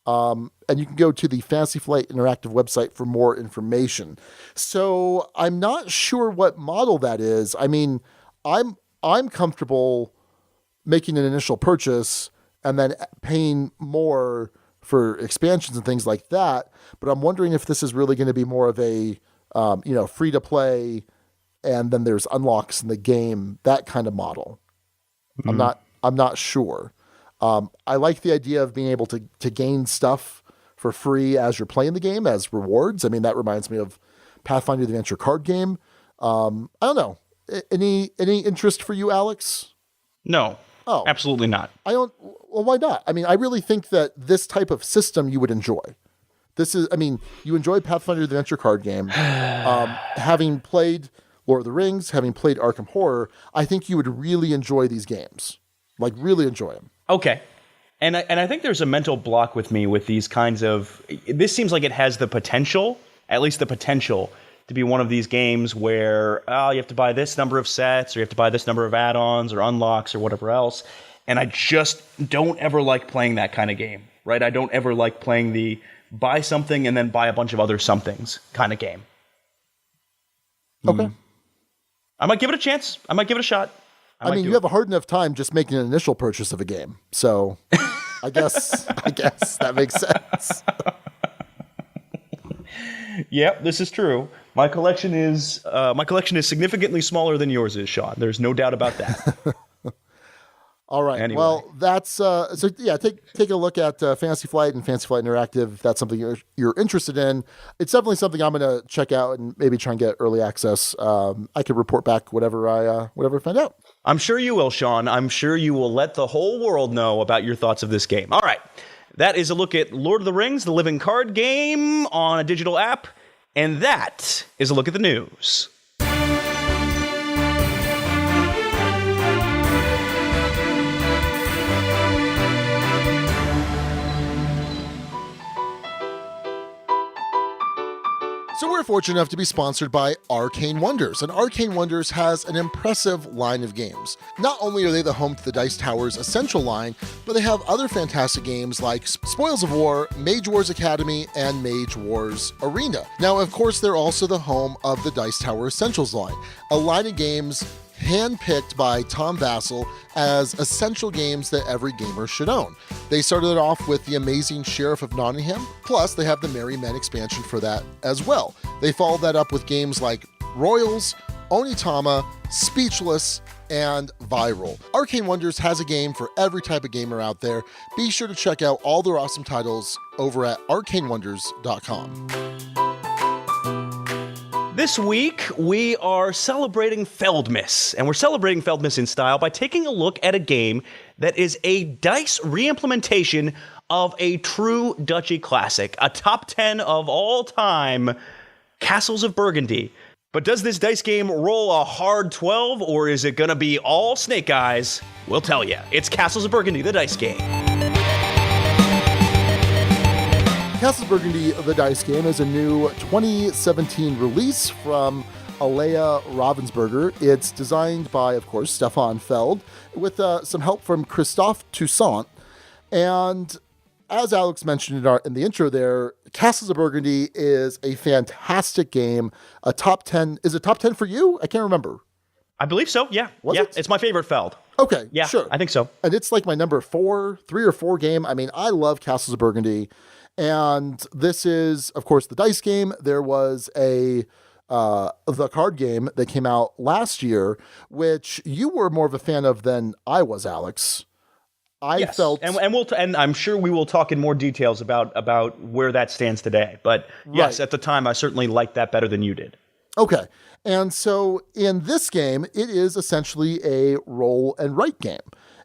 And you can go to the Fantasy Flight Interactive website for more information. So I'm not sure what model that is. I mean, I'm comfortable making an initial purchase and then paying more for expansions and things like that. But I'm wondering if this is really going to be more of a free to play, and then there's unlocks in the game, that kind of model. Mm-hmm. I'm not sure. I like the idea of being able to gain stuff for free as you're playing the game as rewards. I mean, that reminds me of Pathfinder the Adventure card game. I don't know. Any interest for you, Alex? No. Oh, absolutely not. I don't. Well, why not? I mean, I really think that this type of system you would enjoy. You enjoy Pathfinder the Adventure card game. Having played Lord of the Rings, having played Arkham Horror, I think you would really enjoy these games. Like, really enjoy them. Okay. And I think there's a mental block with me with these kinds of... This seems like it has the potential, at least the potential, to be one of these games where, you have to buy this number of sets, or you have to buy this number of add-ons, or unlocks, or whatever else. And I just don't ever like playing that kind of game, right? I don't ever like playing the buy something and then buy a bunch of other somethings kind of game. Okay. I might give it a chance. I might give it a shot. You have a hard enough time just making an initial purchase of a game. So I guess that makes sense. Yep, this is true. My collection is significantly smaller than yours is, Sean. There's no doubt about that. All right. Anyway. Well, that's take a look at Fantasy Flight and Fantasy Flight Interactive. If that's something you're interested in. It's definitely something I'm going to check out and maybe try and get early access. I could report back whatever I find out. I'm sure you will, Sean. I'm sure you will let the whole world know about your thoughts of this game. All right. That is a look at Lord of the Rings, the living card game on a digital app. And that is a look at the news. So we're fortunate enough to be sponsored by Arcane Wonders, and Arcane Wonders has an impressive line of games. Not only are they the home to the Dice Tower's Essential line, but they have other fantastic games like Spoils of War, Mage Wars Academy, and Mage Wars Arena. Now, of course, they're also the home of the Dice Tower Essentials line, a line of games handpicked by Tom Vassell as essential games that every gamer should own. They started it off with the amazing Sheriff of Nottingham, plus they have the Merry Men expansion for that as well. They followed that up with games like Royals, Onitama, Speechless, and Viral. Arcane Wonders has a game for every type of gamer out there. Be sure to check out all their awesome titles over at arcanewonders.com. This week, we are celebrating Feldmas, and we're celebrating Feldmas in style by taking a look at a game that is a dice reimplementation of a true Duchy classic, a top 10 of all time, Castles of Burgundy. But does this dice game roll a hard 12, or is it going to be all snake eyes? We'll tell you. It's Castles of Burgundy, the dice game. Castles of Burgundy, the dice game, is a new 2017 release from Alea Ravensburger. It's designed by, of course, Stefan Feld, with some help from Christophe Toussaint. And as Alex mentioned in the intro there, Castles of Burgundy is a fantastic game. A top 10. Is it top 10 for you? I can't remember. I believe so, yeah. Was it? It's my favorite Feld. Okay, yeah, sure. I think so. And it's like my number 3 or 4 game. I mean, I love Castles of Burgundy. And this is, of course, the dice game. There was the card game that came out last year, which you were more of a fan of than I was, Alex. Yes. Felt, and I'm sure we will talk in more details about where that stands today. But yes, At the time, I certainly liked that better than you did. Okay, and so in this game, it is essentially a roll and write game,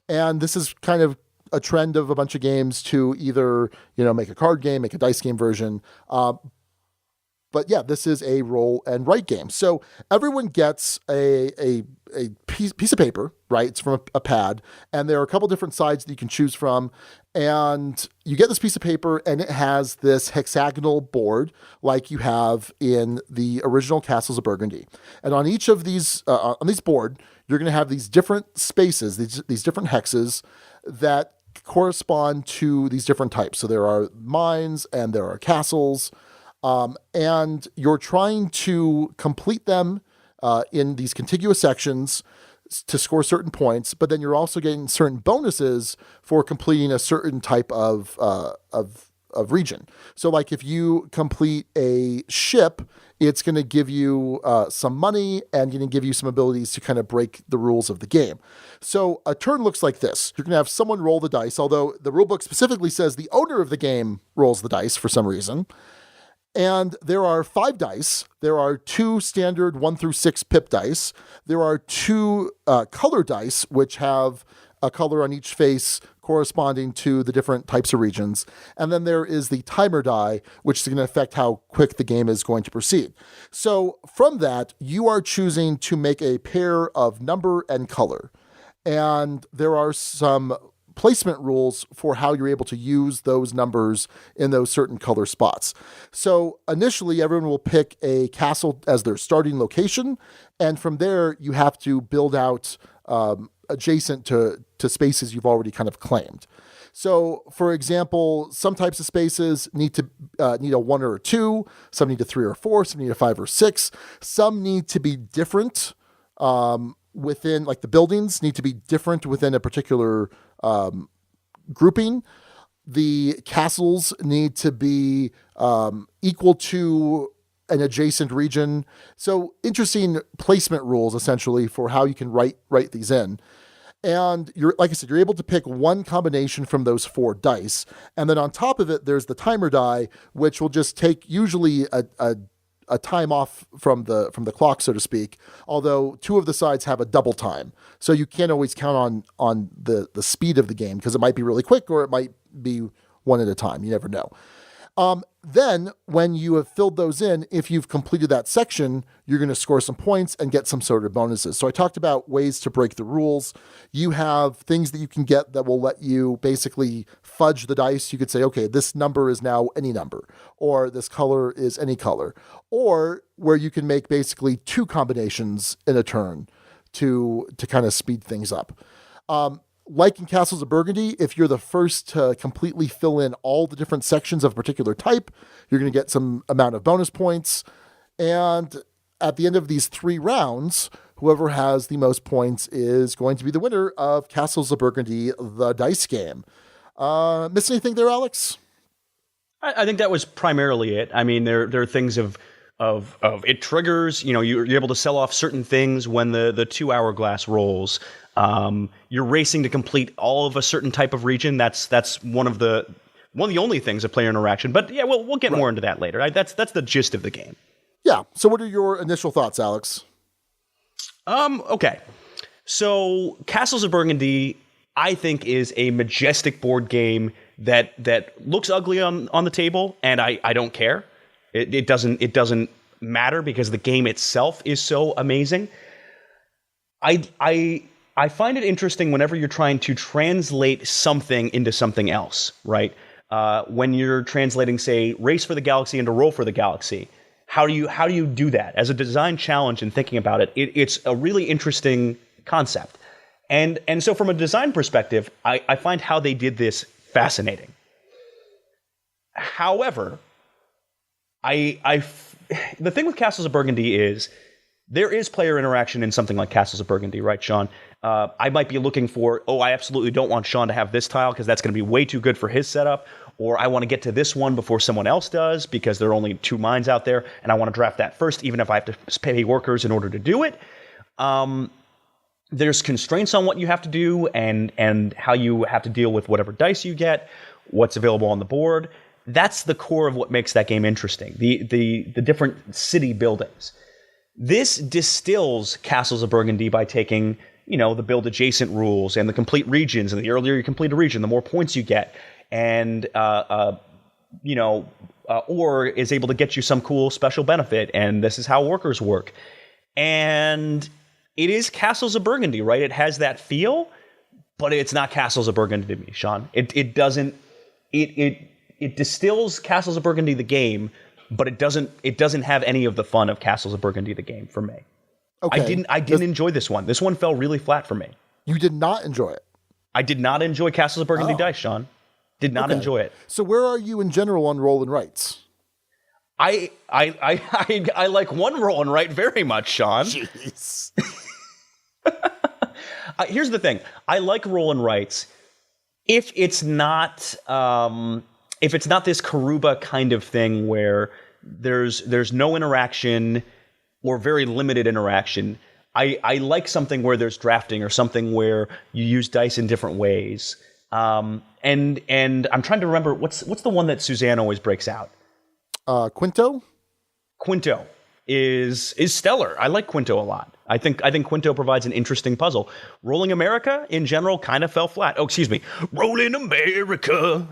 and this is kind of a trend of a bunch of games to either, make a card game, make a dice game version. But yeah, this is a roll and write game. So everyone gets a piece of paper, right? It's from a pad, and there are a couple different sides that you can choose from. And you get this piece of paper, and it has this hexagonal board like you have in the original Castles of Burgundy. And on each of these, on this board, you're going to have these different spaces, these different hexes that correspond to these different types. So there are mines and there are castles, and you're trying to complete them in these contiguous sections to score certain points, but then you're also getting certain bonuses for completing a certain type of region. So like if you complete a ship, it's going to give you some money and going to give you some abilities to kind of break the rules of the game. So a turn looks like this. You're going to have someone roll the dice, although the rulebook specifically says the owner of the game rolls the dice for some reason. And there are 5 dice. There are 2 standard 1 through 6 pip dice. There are 2 color dice, which have a color on each face corresponding to the different types of regions. And then there is the timer die, which is going to affect how quick the game is going to proceed. So from that, you are choosing to make a pair of number and color. And there are some placement rules for how you're able to use those numbers in those certain color spots. So initially, everyone will pick a castle as their starting location, and from there, you have to build out adjacent to spaces you've already kind of claimed. So, for example, some types of spaces need a 1 or a 2, some need a 3 or 4, some need a 5 or 6, some need to be different within, like the buildings need to be different within a particular grouping. The castles need to be equal to an adjacent region. So interesting placement rules essentially for how you can write these in. And like I said, you're able to pick one combination from those 4 dice. And then on top of it, there's the timer die, which will just take usually a time off from the clock, so to speak, although 2 of the sides have a double time. So you can't always count on the speed of the game because it might be really quick or it might be one at a time. You never know. Then when you have filled those in, if you've completed that section, you're going to score some points and get some sort of bonuses. So I talked about ways to break the rules. You have things that you can get that will let you basically fudge the dice. You could say, okay, this number is now any number, or this color is any color, or where you can make basically 2 combinations in a turn to kind of speed things up. Like in Castles of Burgundy, if you're the first to completely fill in all the different sections of a particular type, you're going to get some amount of bonus points. And at the end of these 3 rounds, whoever has the most points is going to be the winner of Castles of Burgundy, the dice game. Miss anything there, Alex? I think that was primarily it. I mean, there are things of it triggers, you're able to sell off certain things when the 2 hourglass rolls. You're racing to complete all of a certain type of region. That's one of the only things of player interaction. But yeah, we'll get more into that later. Right? That's the gist of the game. Yeah. So what are your initial thoughts, Alex? Okay. So Castles of Burgundy, I think, is a majestic board game that looks ugly on the table, and I don't care. It doesn't matter because the game itself is so amazing. I find it interesting whenever you're trying to translate something into something else, right? When you're translating, say, Race for the Galaxy into Roll for the Galaxy, how do you do that? As a design challenge and thinking about it, it's a really interesting concept. And so from a design perspective, I find how they did this fascinating. However, the thing with Castles of Burgundy is there is player interaction in something like Castles of Burgundy, right, Sean? I might be looking for, I absolutely don't want Sean to have this tile because that's going to be way too good for his setup, or I want to get to this one before someone else does because there are only 2 mines out there, and I want to draft that first, even if I have to pay workers in order to do it. There's constraints on what you have to do and how you have to deal with whatever dice you get, what's available on the board. That's the core of what makes that game interesting, the different city buildings. This distills Castles of Burgundy by taking, the build adjacent rules and the complete regions, and the earlier you complete a region, the more points you get, and or is able to get you some cool special benefit, and this is how workers work. And it is Castles of Burgundy, right? It has that feel, but it's not Castles of Burgundy to me, Sean. It doesn't. It distills Castles of Burgundy the game, but it doesn't have any of the fun of Castles of Burgundy the game for me. Okay. I didn't enjoy this one. This one fell really flat for me. You did not enjoy it? I did not enjoy Castles of Burgundy dice, Sean. Did not enjoy it. So where are you in general on roll and writes? I like one roll and write very much, Sean. Jeez. Here's the thing. I like roll and writes if it's not this Karuba kind of thing where there's no interaction or very limited interaction. I like something where there's drafting or something where you use dice in different ways. And I'm trying to remember what's the one that Suzanne always breaks out. Quinto? Quinto is stellar. I like Quinto a lot. I think Quinto provides an interesting puzzle. Rolling America in general kind of fell flat. Oh, excuse me. Rolling America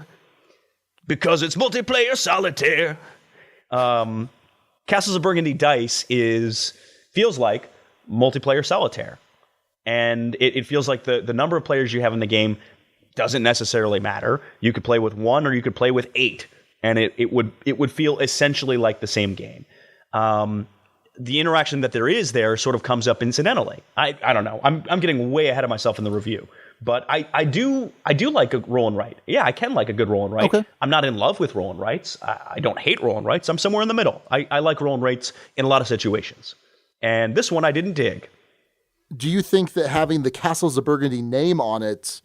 because it's multiplayer solitaire. Castles of Burgundy Dice feels like multiplayer solitaire. And it feels like the number of players you have in the game doesn't necessarily matter. You could play with 1 or you could play with 8. And it would feel essentially like the same game. The interaction that there is there sort of comes up incidentally. I don't know. I'm getting way ahead of myself in the review. But I do like a roll and write. Yeah, I can like a good roll and write. Okay. I'm not in love with roll and writes. I don't hate roll and writes. I'm somewhere in the middle. I like roll and writes in a lot of situations. And this one I didn't dig. Do you think that having the Castles of Burgundy name on it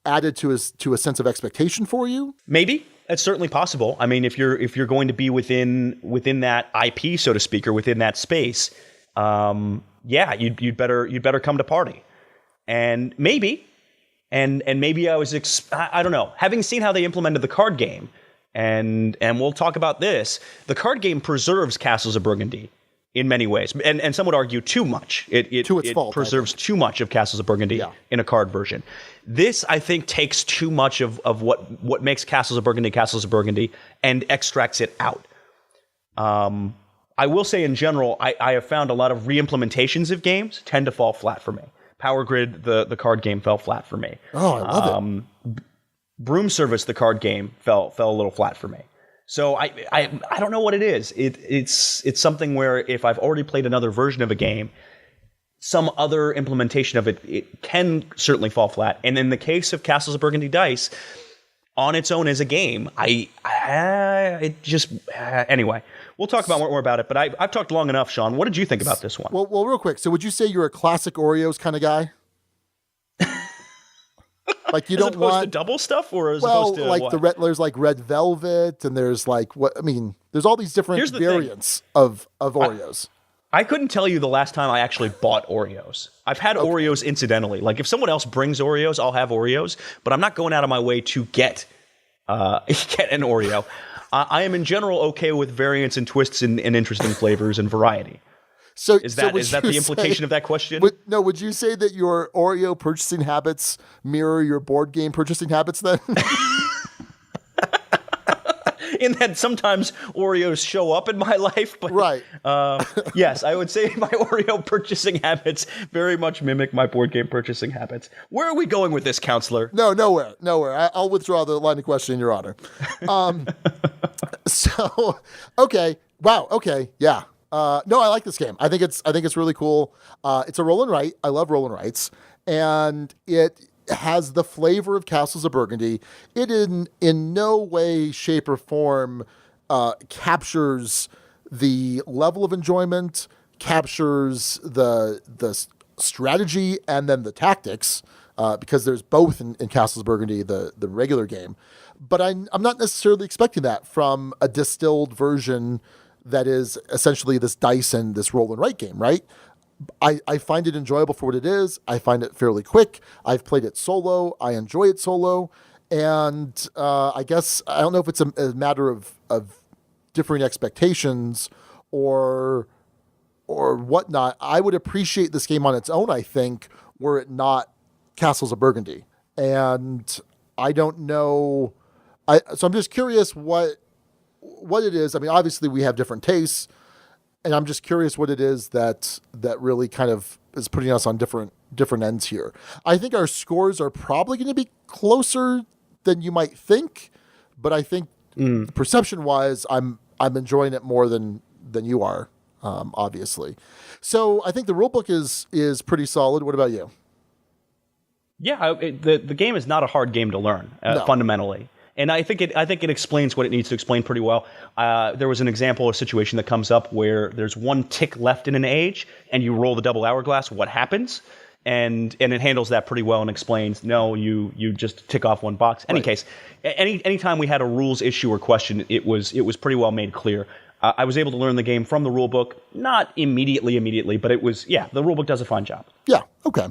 added to a sense of expectation for you? Maybe. It's certainly possible. I mean, if you're going to be within that IP, so to speak, or within that space, yeah, you'd better come to party. And maybe I was I don't know. Having seen how they implemented the card game, and we'll talk about this, the card game preserves Castles of Burgundy in many ways, and some would argue too much. It preserves too much of Castles of Burgundy in a card version. This, I think, takes too much of what makes Castles of Burgundy and extracts it out. I will say in general, I have found a lot of re-implementations of games tend to fall flat for me. Power Grid, the card game, fell flat for me. Oh, I love it. Broom Service, the card game, fell a little flat for me. So I don't know what it is. It's something where if I've already played another version of a game, some other implementation of it can certainly fall flat. And in the case of Castles of Burgundy Dice, on its own as a game, anyway, we'll talk about more about it. But I've talked long enough, Sean. What did you think about this one? Well, real quick. So would you say you're a classic Oreos kind of guy? Like you don't want to double stuff, or opposed to like what? there's like red velvet, and there's like there's all these different variants of Oreos. I couldn't tell you the last time I actually bought Oreos. I've had Oreos incidentally. Like if someone else brings Oreos, I'll have Oreos, but I'm not going out of my way to get an Oreo. I am in general okay with variants and twists and interesting flavors and variety. So is that the implication of that question? Would you say that your Oreo purchasing habits mirror your board game purchasing habits then? In that sometimes Oreos show up in my life, but right. Yes, I would say my Oreo purchasing habits very much mimic my board game purchasing habits. Where are we going with this, counselor? No, nowhere. I'll withdraw the line of question, Your Honor. So, okay, wow, okay, yeah. No, I like this game. I think it's really cool. It's a roll and write. I love roll and writes, and it has the flavor of Castles of Burgundy. It in no way, shape, or form captures the level of enjoyment, captures the strategy, and then the tactics, because there's both in Castles of Burgundy, the regular game. But I'm not necessarily expecting that from a distilled version that is essentially this dice and this roll and write game, right? I find it enjoyable for what it is. I find it fairly quick. I've played it solo. I enjoy it solo. And I guess, I don't know if it's a matter of differing expectations or whatnot. I would appreciate this game on its own, I think, were it not Castles of Burgundy. And I don't know. So I'm just curious what it is. I mean, obviously we have different tastes, and I'm just curious what it is that really kind of is putting us on different ends here. I think our scores are probably going to be closer than you might think, but I think perception-wise, I'm enjoying it more than you are, obviously. So I think the rulebook is pretty solid. What about you? Yeah, the game is not a hard game to learn, fundamentally. And I think it explains what it needs to explain pretty well. There was an example of a situation that comes up where there's one tick left in an age, and you roll the double hourglass. What happens? And it handles that pretty well and explains. No, you just tick off one box. Any case, anytime we had a rules issue or question, it was pretty well made clear. I was able to learn the game from the rulebook, not immediately, but it was the rulebook does a fine job. Yeah. Okay.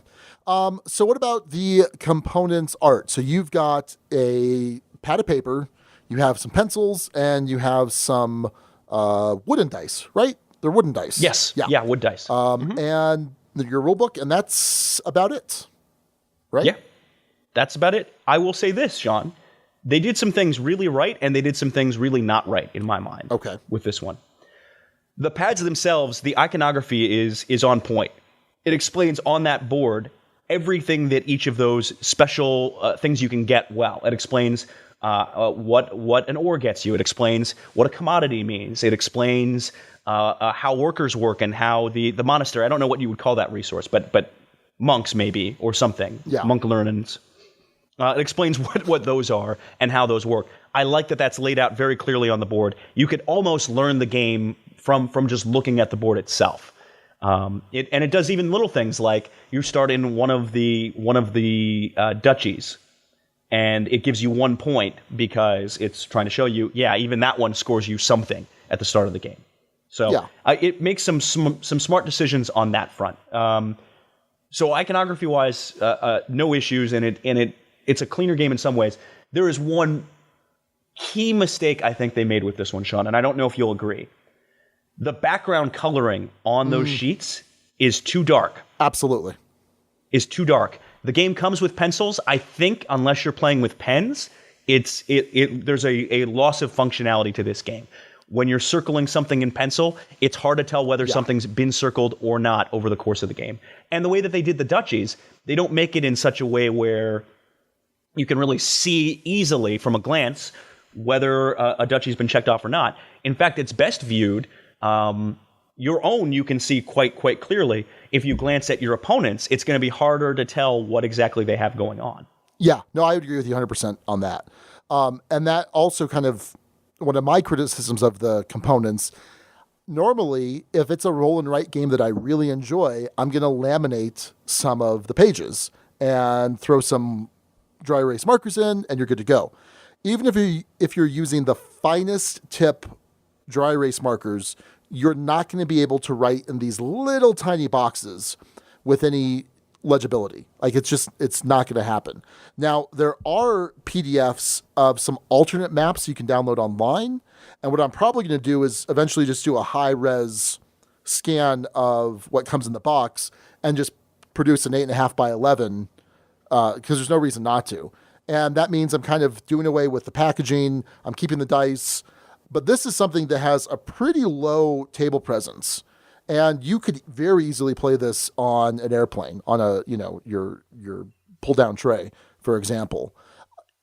So what about the components art? So you've got a pad of paper, you have some pencils, and you have some wooden dice, right? They're wooden dice. Yes. Yeah, wood dice. And your rule book, and that's about it, right? Yeah, that's about it. I will say this, Sean. They did some things really right, and they did some things really not right, in my mind. Okay. With this one. The pads themselves, the iconography is on point. It explains on that board everything that each of those special things you can get well. It explains what an ore gets you. It explains what a commodity means. It explains how workers work and how the monastery, I don't know what you would call that resource, but monks maybe, or something. Yeah. Monk learnings. It explains what those are and how those work. I like that that's laid out very clearly on the board. You could almost learn the game from just looking at the board itself. It does even little things like you start in one of the duchies, and it gives you 1 point because it's trying to show you, even that one scores you something at the start of the game. So it makes some smart decisions on that front. So iconography-wise, no issues, and it's a cleaner game in some ways. There is one key mistake I think they made with this one, Sean, and I don't know if you'll agree. The background coloring on those sheets is too dark. Absolutely. Is too dark. The game comes with pencils. I think unless you're playing with pens, there's a loss of functionality to this game. When you're circling something in pencil, it's hard to tell whether something's been circled or not over the course of the game. And the way that they did the duchies, they don't make it in such a way where you can really see easily from a glance whether a duchy's been checked off or not. In fact, it's best viewed. Your own you can see quite clearly. If you glance at your opponents, it's going to be harder to tell what exactly they have going on. Yeah, no, I would agree with you 100% on that. And that also kind of one of my criticisms of the components. Normally, if it's a roll and write game that I really enjoy, I'm going to laminate some of the pages and throw some dry erase markers in, and you're good to go. Even if you're using the finest tip dry erase markers, you're not going to be able to write in these little tiny boxes with any legibility. Like it's not going to happen. Now, there are PDFs of some alternate maps you can download online. And what I'm probably going to do is eventually just do a high res scan of what comes in the box and just produce an 8.5 by 11 because there's no reason not to. And that means I'm kind of doing away with the packaging. I'm keeping the dice. But this is something that has a pretty low table presence. And you could very easily play this on an airplane, on your pull down tray, for example.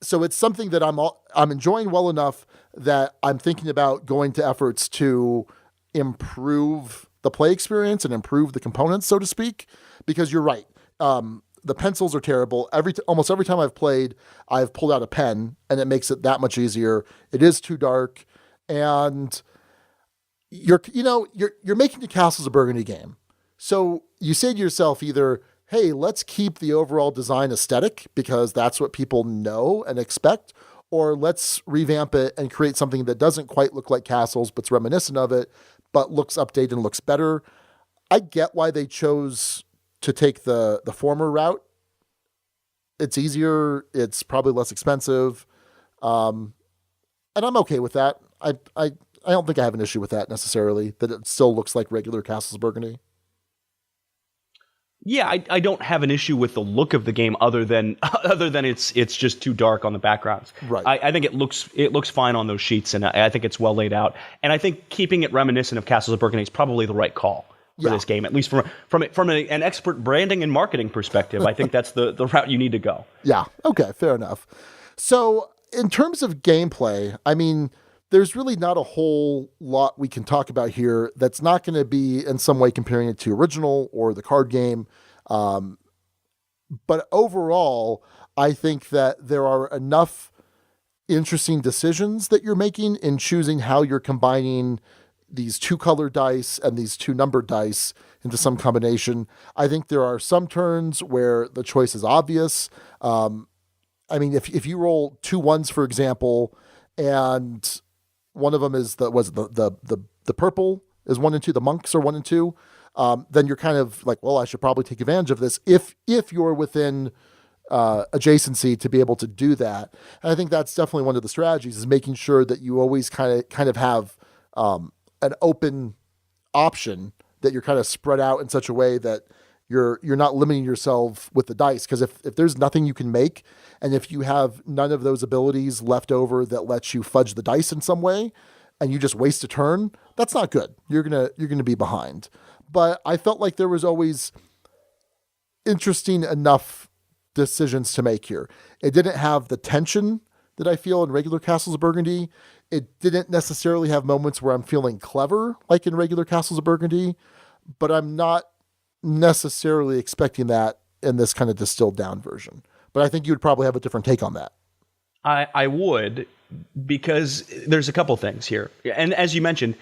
So it's something that I'm enjoying well enough that I'm thinking about going to efforts to improve the play experience and improve the components, so to speak. Because you're right, the pencils are terrible. Almost every time I've played, I've pulled out a pen, and it makes it that much easier. It is too dark, and you're making the Castles of Burgundy game. So you say to yourself either, hey, let's keep the overall design aesthetic because that's what people know and expect, or let's revamp it and create something that doesn't quite look like Castles but's reminiscent of it, but looks updated and looks better. I get why they chose to take the former route. It's easier. It's probably less expensive. And I'm okay with that. I don't think I have an issue with that necessarily, that it still looks like regular Castles of Burgundy. Yeah, I don't have an issue with the look of the game other than it's just too dark on the backgrounds. Right. I think it looks fine on those sheets, and I think it's well laid out. And I think keeping it reminiscent of Castles of Burgundy is probably the right call for this game, at least from an expert branding and marketing perspective. I think that's the route you need to go. Yeah. Okay. Fair enough. So in terms of gameplay, I mean, there's really not a whole lot we can talk about here that's not going to be in some way comparing it to original or the card game. But overall, I think that there are enough interesting decisions that you're making in choosing how you're combining these 2-color dice and these 2-numbered dice into some combination. I think there are some turns where the choice is obvious. I mean, if you roll 2 1s, for example, and one of them is the purple is 1 and 2. The monks are 1 and 2. Then you're kind of like, well, I should probably take advantage of this if you're within adjacency to be able to do that. And I think that's definitely one of the strategies, is making sure that you always kind of have an open option, that you're kind of spread out in such a way that you're not limiting yourself with the dice. Because if there's nothing you can make, and if you have none of those abilities left over that lets you fudge the dice in some way, and you just waste a turn, that's not good. You're gonna be behind. But I felt like there was always interesting enough decisions to make here. It didn't have the tension that I feel in regular Castles of Burgundy. It didn't necessarily have moments where I'm feeling clever like in regular Castles of Burgundy, but I'm not necessarily expecting that in this kind of distilled down version. But I think you would probably have a different take on that. I would, because there's a couple things here. And as you mentioned,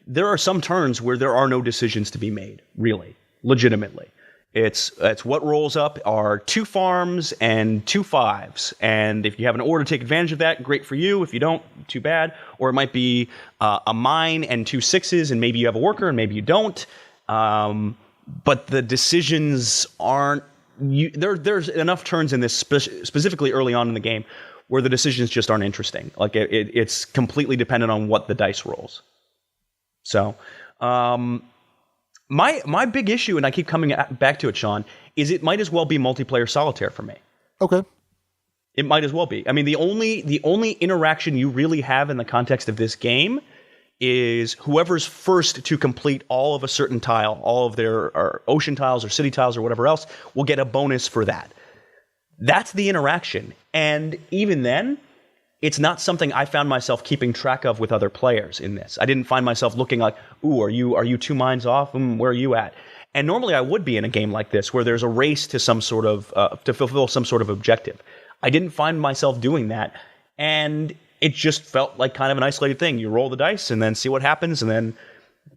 there are some turns where there are no decisions to be made, really, legitimately. It's what rolls up are 2 farms and 2 5s. And if you have an order to take advantage of that, great for you. If you don't, too bad. Or it might be a mine and 2 6s, and maybe you have a worker and maybe you don't. But the decisions aren't... There's enough turns in this, specifically early on in the game, where the decisions just aren't interesting. Like it's completely dependent on what the dice rolls. So... My big issue, and I keep coming back to it, Sean, is it might as well be multiplayer solitaire for me. Okay. It might as well be. I mean, the only interaction you really have in the context of this game is whoever's first to complete all of a certain tile, all of their ocean tiles or city tiles or whatever else, will get a bonus for that. That's the interaction. And even then, it's not something I found myself keeping track of with other players in this. I didn't find myself looking like, ooh, are you 2 mines off? Where are you at? And normally I would be in a game like this where there's a race to some sort of, to fulfill some sort of objective. I didn't find myself doing that. And it just felt like kind of an isolated thing. You roll the dice and then see what happens and then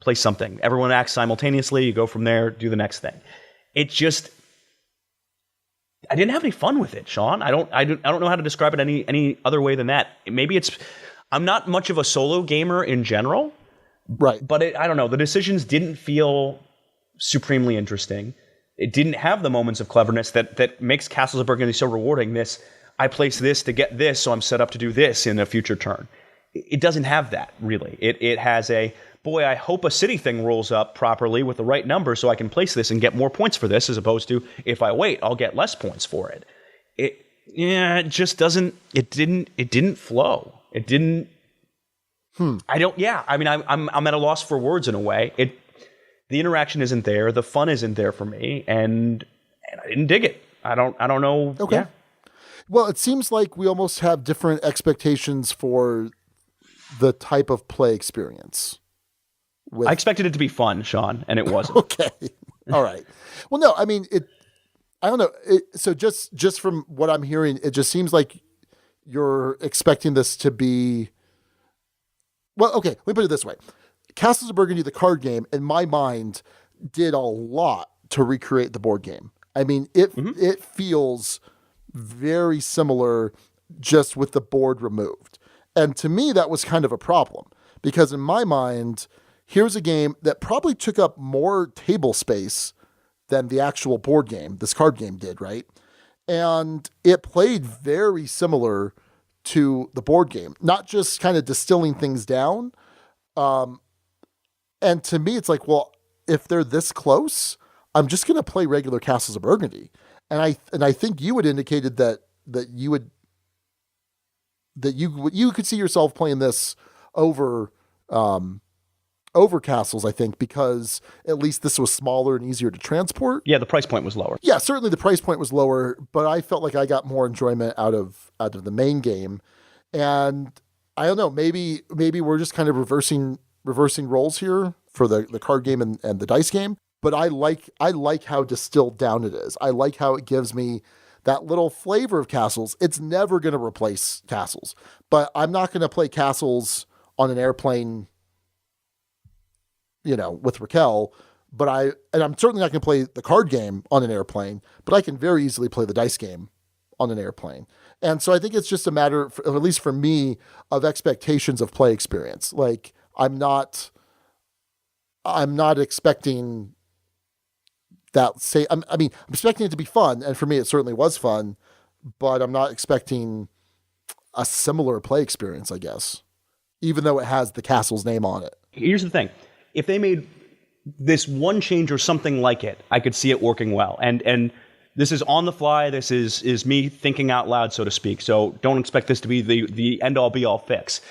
play something. Everyone acts simultaneously. You go from there, do the next thing. It just... I didn't have any fun with it, Sean. I don't know how to describe it any other way than that. Maybe I'm not much of a solo gamer in general, right? But I don't know. The decisions didn't feel supremely interesting. It didn't have the moments of cleverness that makes Castles of Burgundy so rewarding. I place this to get this, so I'm set up to do this in a future turn. It doesn't have that, really. It has boy, I hope a city thing rolls up properly with the right number so I can place this and get more points for this, as opposed to, if I wait, I'll get less points for it. It just doesn't, it didn't flow. It didn't, I mean, I'm at a loss for words in a way. The interaction isn't there, the fun isn't there for me, and I didn't dig it. I don't know. Okay. Yeah. Well, it seems like we almost have different expectations for the type of play experience. I expected it to be fun, Sean, and it wasn't. Okay. All right. Well, no, I mean, I don't know. So just from what I'm hearing, it just seems like you're expecting this to be, well, okay, let me put it this way. Castles of Burgundy, the card game, in my mind, did a lot to recreate the board game. I mean, it feels very similar, just with the board removed. And to me, that was kind of a problem, because in my mind, here's a game that probably took up more table space than the actual board game, this card game did, right? And it played very similar to the board game, not just kind of distilling things down. And to me, it's like, well, if they're this close, I'm just going to play regular Castles of Burgundy. And I think you had indicated that you could see yourself playing this over Castles, I think, because at least this was smaller and easier to transport. Yeah, the price point was lower. Yeah, certainly the price point was lower, but I felt like I got more enjoyment out of the main game. And I don't know, maybe we're just kind of reversing roles here for the card game and the dice game. But I like how distilled down it is. I like how it gives me that little flavor of Castles. It's never going to replace Castles, but I'm not going to play Castles on an airplane, with Raquel, and I'm certainly not going to play the card game on an airplane, but I can very easily play the dice game on an airplane. And so I think it's just a matter, at least for me, of expectations of play experience. Like I'm not expecting that. I'm expecting it to be fun, and for me, it certainly was fun. but I'm not expecting a similar play experience, I guess, even though it has the castle's name on it. Here's the thing. If they made this one change or something like it, I could see it working well. And this is on the fly. This is me thinking out loud, so to speak. So don't expect this to be the end-all, be-all fix.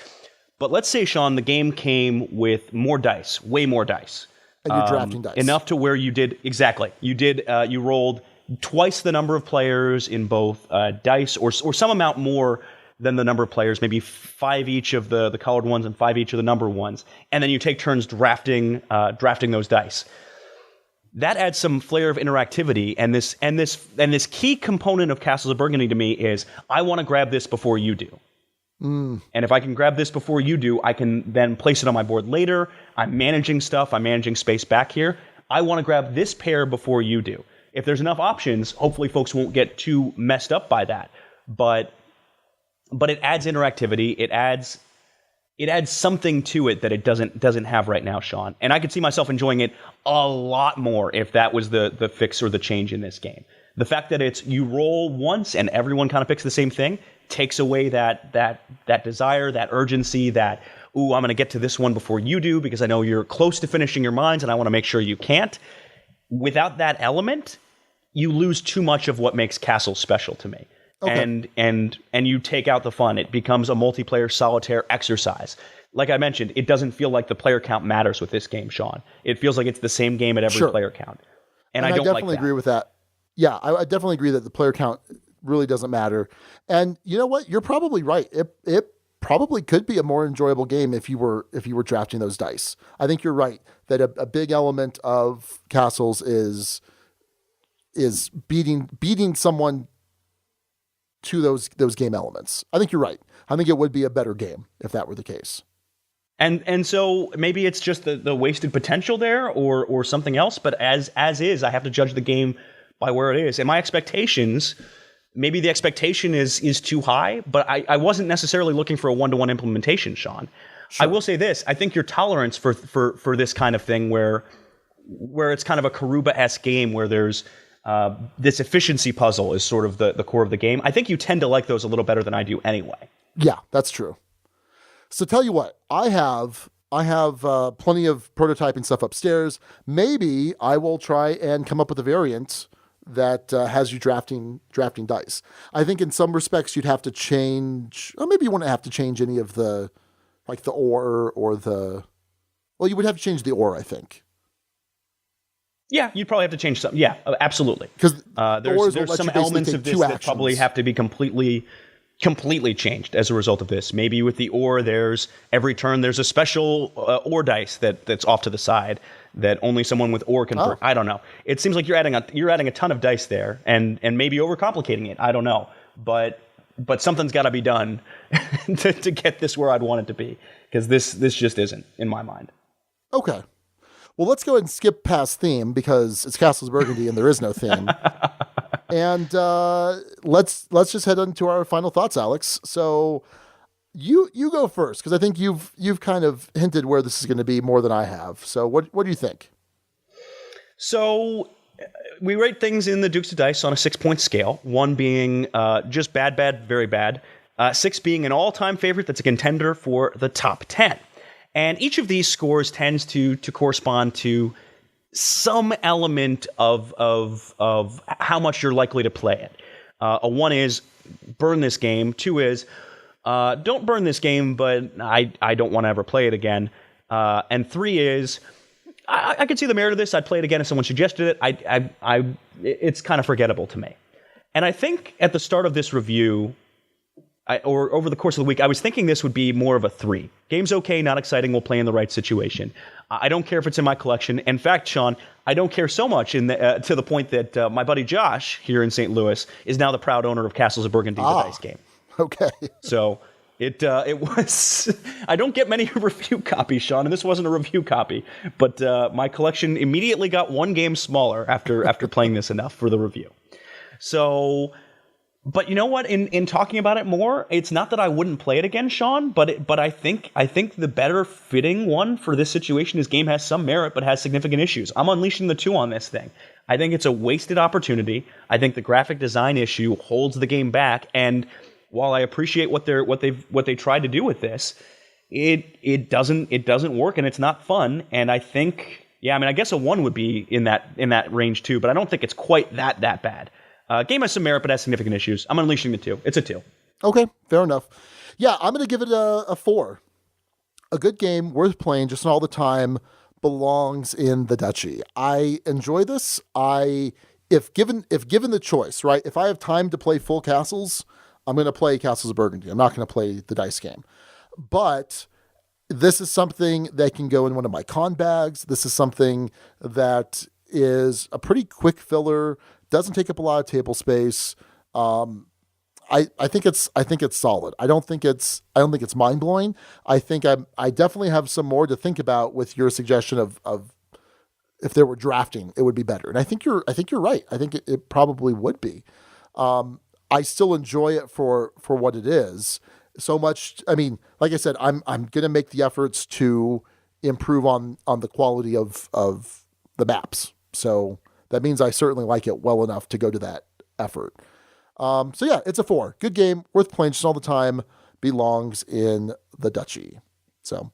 But let's say, Sean, the game came with more dice, way more dice. And you're drafting dice. Enough to where you did, exactly. You rolled twice the number of players in both dice, or some amount more than the number of players, maybe 5 each of the colored ones and 5 each of the number ones. And then you take turns drafting those dice. That adds some flair of interactivity, and this key component of Castles of Burgundy to me is I want to grab this before you do. And if I can grab this before you do, I can then place it on my board later. I'm managing stuff. I'm managing space back here. I want to grab this pair before you do. If there's enough options, hopefully folks won't get too messed up by that. But it adds interactivity. It adds something to it that it doesn't have right now, Sean. And I could see myself enjoying it a lot more if that was the fix or the change in this game. The fact that it's you roll once and everyone kind of picks the same thing takes away that desire, that urgency, that, ooh, I'm going to get to this one before you do because I know you're close to finishing your mines and I want to make sure you can't. Without that element, you lose too much of what makes Castles special to me. Okay. And you take out the fun. It becomes a multiplayer solitaire exercise. Like I mentioned, it doesn't feel like the player count matters with this game, Sean. It feels like it's the same game at every player count. And I don't definitely agree with that. Yeah, I definitely agree that the player count really doesn't matter. And you know what? You're probably right. It probably could be a more enjoyable game if you were drafting those dice. I think you're right that a big element of Castles is beating someone to those game elements. I think you're right. I think it would be a better game if that were the case. And so maybe it's just the wasted potential there or something else, but as is, I have to judge the game by where it is. And my expectations, maybe the expectation is too high, but I wasn't necessarily looking for a one-to-one implementation, Sean. Sure. I will say this. I think your tolerance for this kind of thing where it's kind of a Karuba-esque game where there's this efficiency puzzle is sort of the core of the game. I think you tend to like those a little better than I do anyway. Yeah, that's true. So tell you what, I have plenty of prototyping stuff upstairs. Maybe I will try and come up with a variant that has you drafting dice. I think in some respects you'd have to change, or maybe you wouldn't have to change any of the, like the ore or the, well, you would have to change the ore, I think. Yeah, you'd probably have to change some. Yeah, absolutely. Because there's some elements of this that probably have to be completely changed as a result of this. Maybe with the ore, every turn there's a special ore dice that's off to the side that only someone with ore can. I don't know. It seems like you're adding a ton of dice there, and maybe overcomplicating it. I don't know, but something's got to be done to get this where I'd want it to be, because this just isn't in my mind. Okay. Well, let's go ahead and skip past theme because it's Castles Burgundy and there is no theme. And let's just head into our final thoughts, Alex. So you go first, because I think you've kind of hinted where this is going to be more than I have. So what do you think? So we rate things in the Dukes of Dice on a 6-point scale. 1 being just bad, very bad. 6 being an all-time favorite that's a contender for the top 10. And each of these scores tends to correspond to some element of how much you're likely to play it. A 1 is burn this game. 2 is don't burn this game, but I don't want to ever play it again. And 3 is I could see the merit of this. I'd play it again if someone suggested it. It's kind of forgettable to me. And I think at the start of this review, or over the course of the week, I was thinking this would be more of a 3. Game's okay, not exciting, we'll play in the right situation. I don't care if it's in my collection. In fact, Sean, I don't care so much to the point that my buddy Josh here in St. Louis is now the proud owner of Castles of Burgundy, the dice game. Okay. So it was... I don't get many review copies, Sean, and this wasn't a review copy, but my collection immediately got 1 game smaller after playing this enough for the review. So... But you know what? In talking about it more, it's not that I wouldn't play it again, Sean. But I think the better fitting one for this situation is game has some merit but has significant issues. I'm unleashing the 2 on this thing. I think it's a wasted opportunity. I think the graphic design issue holds the game back. And while I appreciate what they tried to do with this, it doesn't work and it's not fun. And I think, I guess a 1 would be in that range too. But I don't think it's quite that bad. Game has some merit, but has significant issues. I'm unleashing the 2. It's a 2. Okay, fair enough. Yeah, I'm going to give it a 4. A good game, worth playing, just not all the time, belongs in the Duchy. I enjoy this. If given the choice, right? If I have time to play full castles, I'm going to play Castles of Burgundy. I'm not going to play the dice game. But this is something that can go in one of my con bags. This is something that is a pretty quick filler. Doesn't take up a lot of table space. I think it's solid. I don't think it's mind blowing. I think I definitely have some more to think about with your suggestion of if there were drafting, it would be better. And I think you're right. I think it probably would be. I still enjoy it for what it is so much. I mean, like I said, I'm going to make the efforts to improve on the quality of the maps. So that means I certainly like it well enough to go to that effort. So yeah, it's a 4. Good game, worth playing just all the time, belongs in the Duchy. So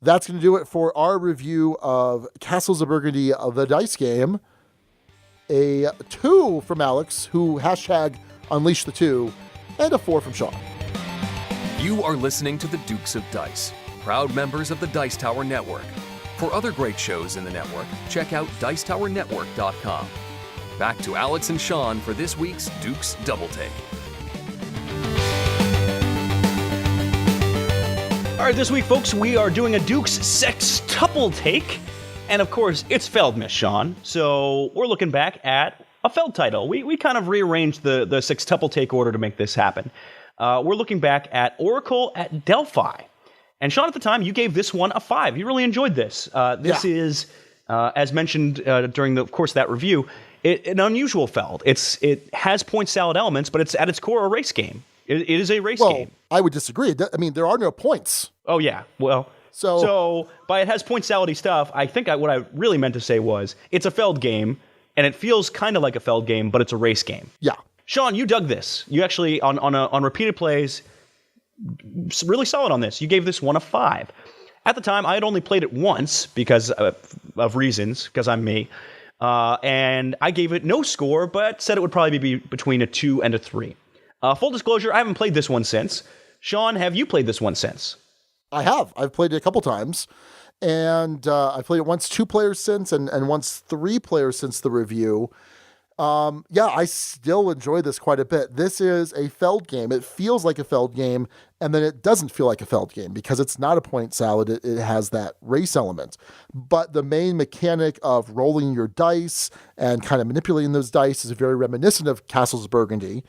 that's going to do it for our review of Castles of Burgundy, the dice game. A 2 from Alex, who #unleash the 2, and a 4 from Sean. You are listening to the Dukes of Dice, proud members of the Dice Tower Network. For other great shows in the network, check out dicetowernetwork.com. Back to Alex and Sean for this week's Dukes Double-Take. All right, this week, folks, we are doing a Dukes Sextuple-Take. And of course, it's Feldmas, Sean. So we're looking back at a Feld title. We kind of rearranged the Sextuple-Take order to make this happen. We're looking back at Oracle at Delphi. And Sean, at the time, you gave this one a 5. You really enjoyed this. This is, as mentioned during the course of that review, an unusual Feld. It has point salad elements, but it's at its core a race game. It is a race game. I would disagree. I mean, there are no points. Oh, yeah. Well, so by it has point salad-y stuff, I think what I really meant to say was it's a Feld game, and it feels kind of like a Feld game, but it's a race game. Yeah. Sean, you dug this. You actually, on repeated plays, really solid on this. You gave this one a 5. At the time, I had only played it once because of reasons, because I'm me. And I gave it no score, but said it would probably be between a 2 and a 3. Full disclosure, I haven't played this one since. Sean, have you played this one since? I have. I've played it a couple times. And I played it once 2 players since and once 3 players since the review. I still enjoy this quite a bit. This is a Feld game. It feels like a Feld game, and then it doesn't feel like a Feld game because it's not a point salad. It has that race element. But the main mechanic of rolling your dice and kind of manipulating those dice is very reminiscent of Castles of Burgundy.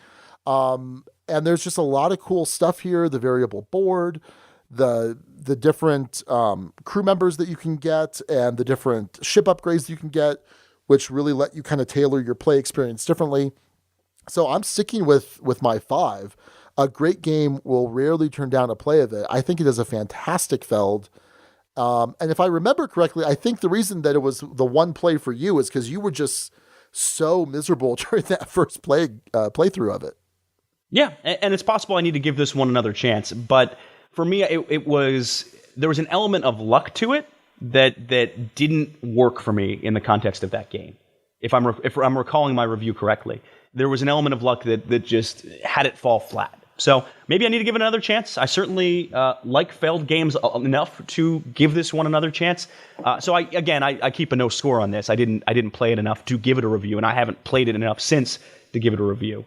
And there's just a lot of cool stuff here. The variable board, the different crew members that you can get, and the different ship upgrades that you can get, which really let you kind of tailor your play experience differently. So I'm sticking with my 5. A great game will rarely turn down a play of it. I think it is a fantastic Feld. And if I remember correctly, I think the reason that it was the one play for you is because you were just so miserable during that first playthrough of it. Yeah, and it's possible I need to give this one another chance. But for me, there was an element of luck to it that didn't work for me in the context of that game. If I'm recalling my review correctly, there was an element of luck that just had it fall flat. So maybe I need to give it another chance. I certainly like Feld games enough to give this one another chance. So I keep a no score on this. I didn't play it enough to give it a review, and I haven't played it enough since to give it a review.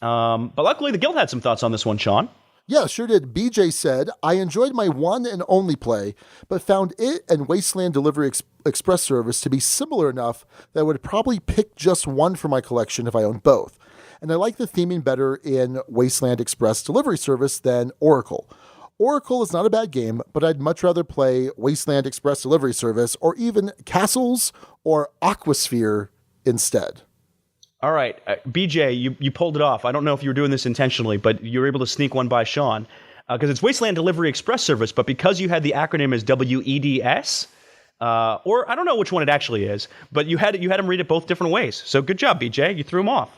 But luckily, the guild had some thoughts on this one, Sean. Yeah, sure did. BJ said, I enjoyed my one and only play, but found it and Wasteland Delivery Express Service to be similar enough that I would probably pick just one for my collection if I owned both. And I like the theming better in Wasteland Express Delivery Service than Oracle. Oracle is not a bad game, but I'd much rather play Wasteland Express Delivery Service or even Castles or Aquasphere instead. All right, BJ, you pulled it off. I don't know if you were doing this intentionally, but you were able to sneak one by Sean because it's Wasteland Delivery Express Service. But because you had the acronym as WEDS, or I don't know which one it actually is, but you had him read it both different ways. So good job, BJ. You threw him off.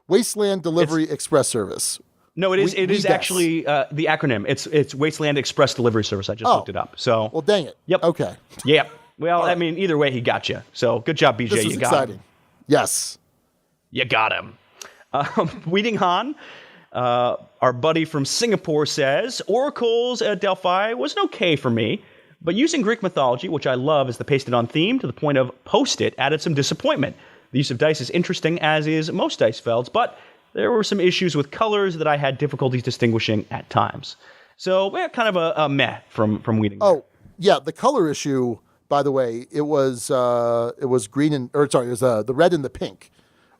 Wasteland Delivery Express Service. No, it is actually the acronym. It's Wasteland Express Delivery Service. I just looked it up. So well, dang it. Yep. Okay. Yep. Well, I mean, either way, he got you. So good job, BJ. This was you got exciting. him. Yes. You got him. Weeding Han, our buddy from Singapore, says, Oracles at Delphi was okay for me, but using Greek mythology, which I love as the pasted-on theme, to the point of post-it, added some disappointment. The use of dice is interesting, as is most dice felds, but there were some issues with colors that I had difficulties distinguishing at times. So, kind of a meh from Weeding. Oh, yeah, the color issue... By the way, it was green the red and the pink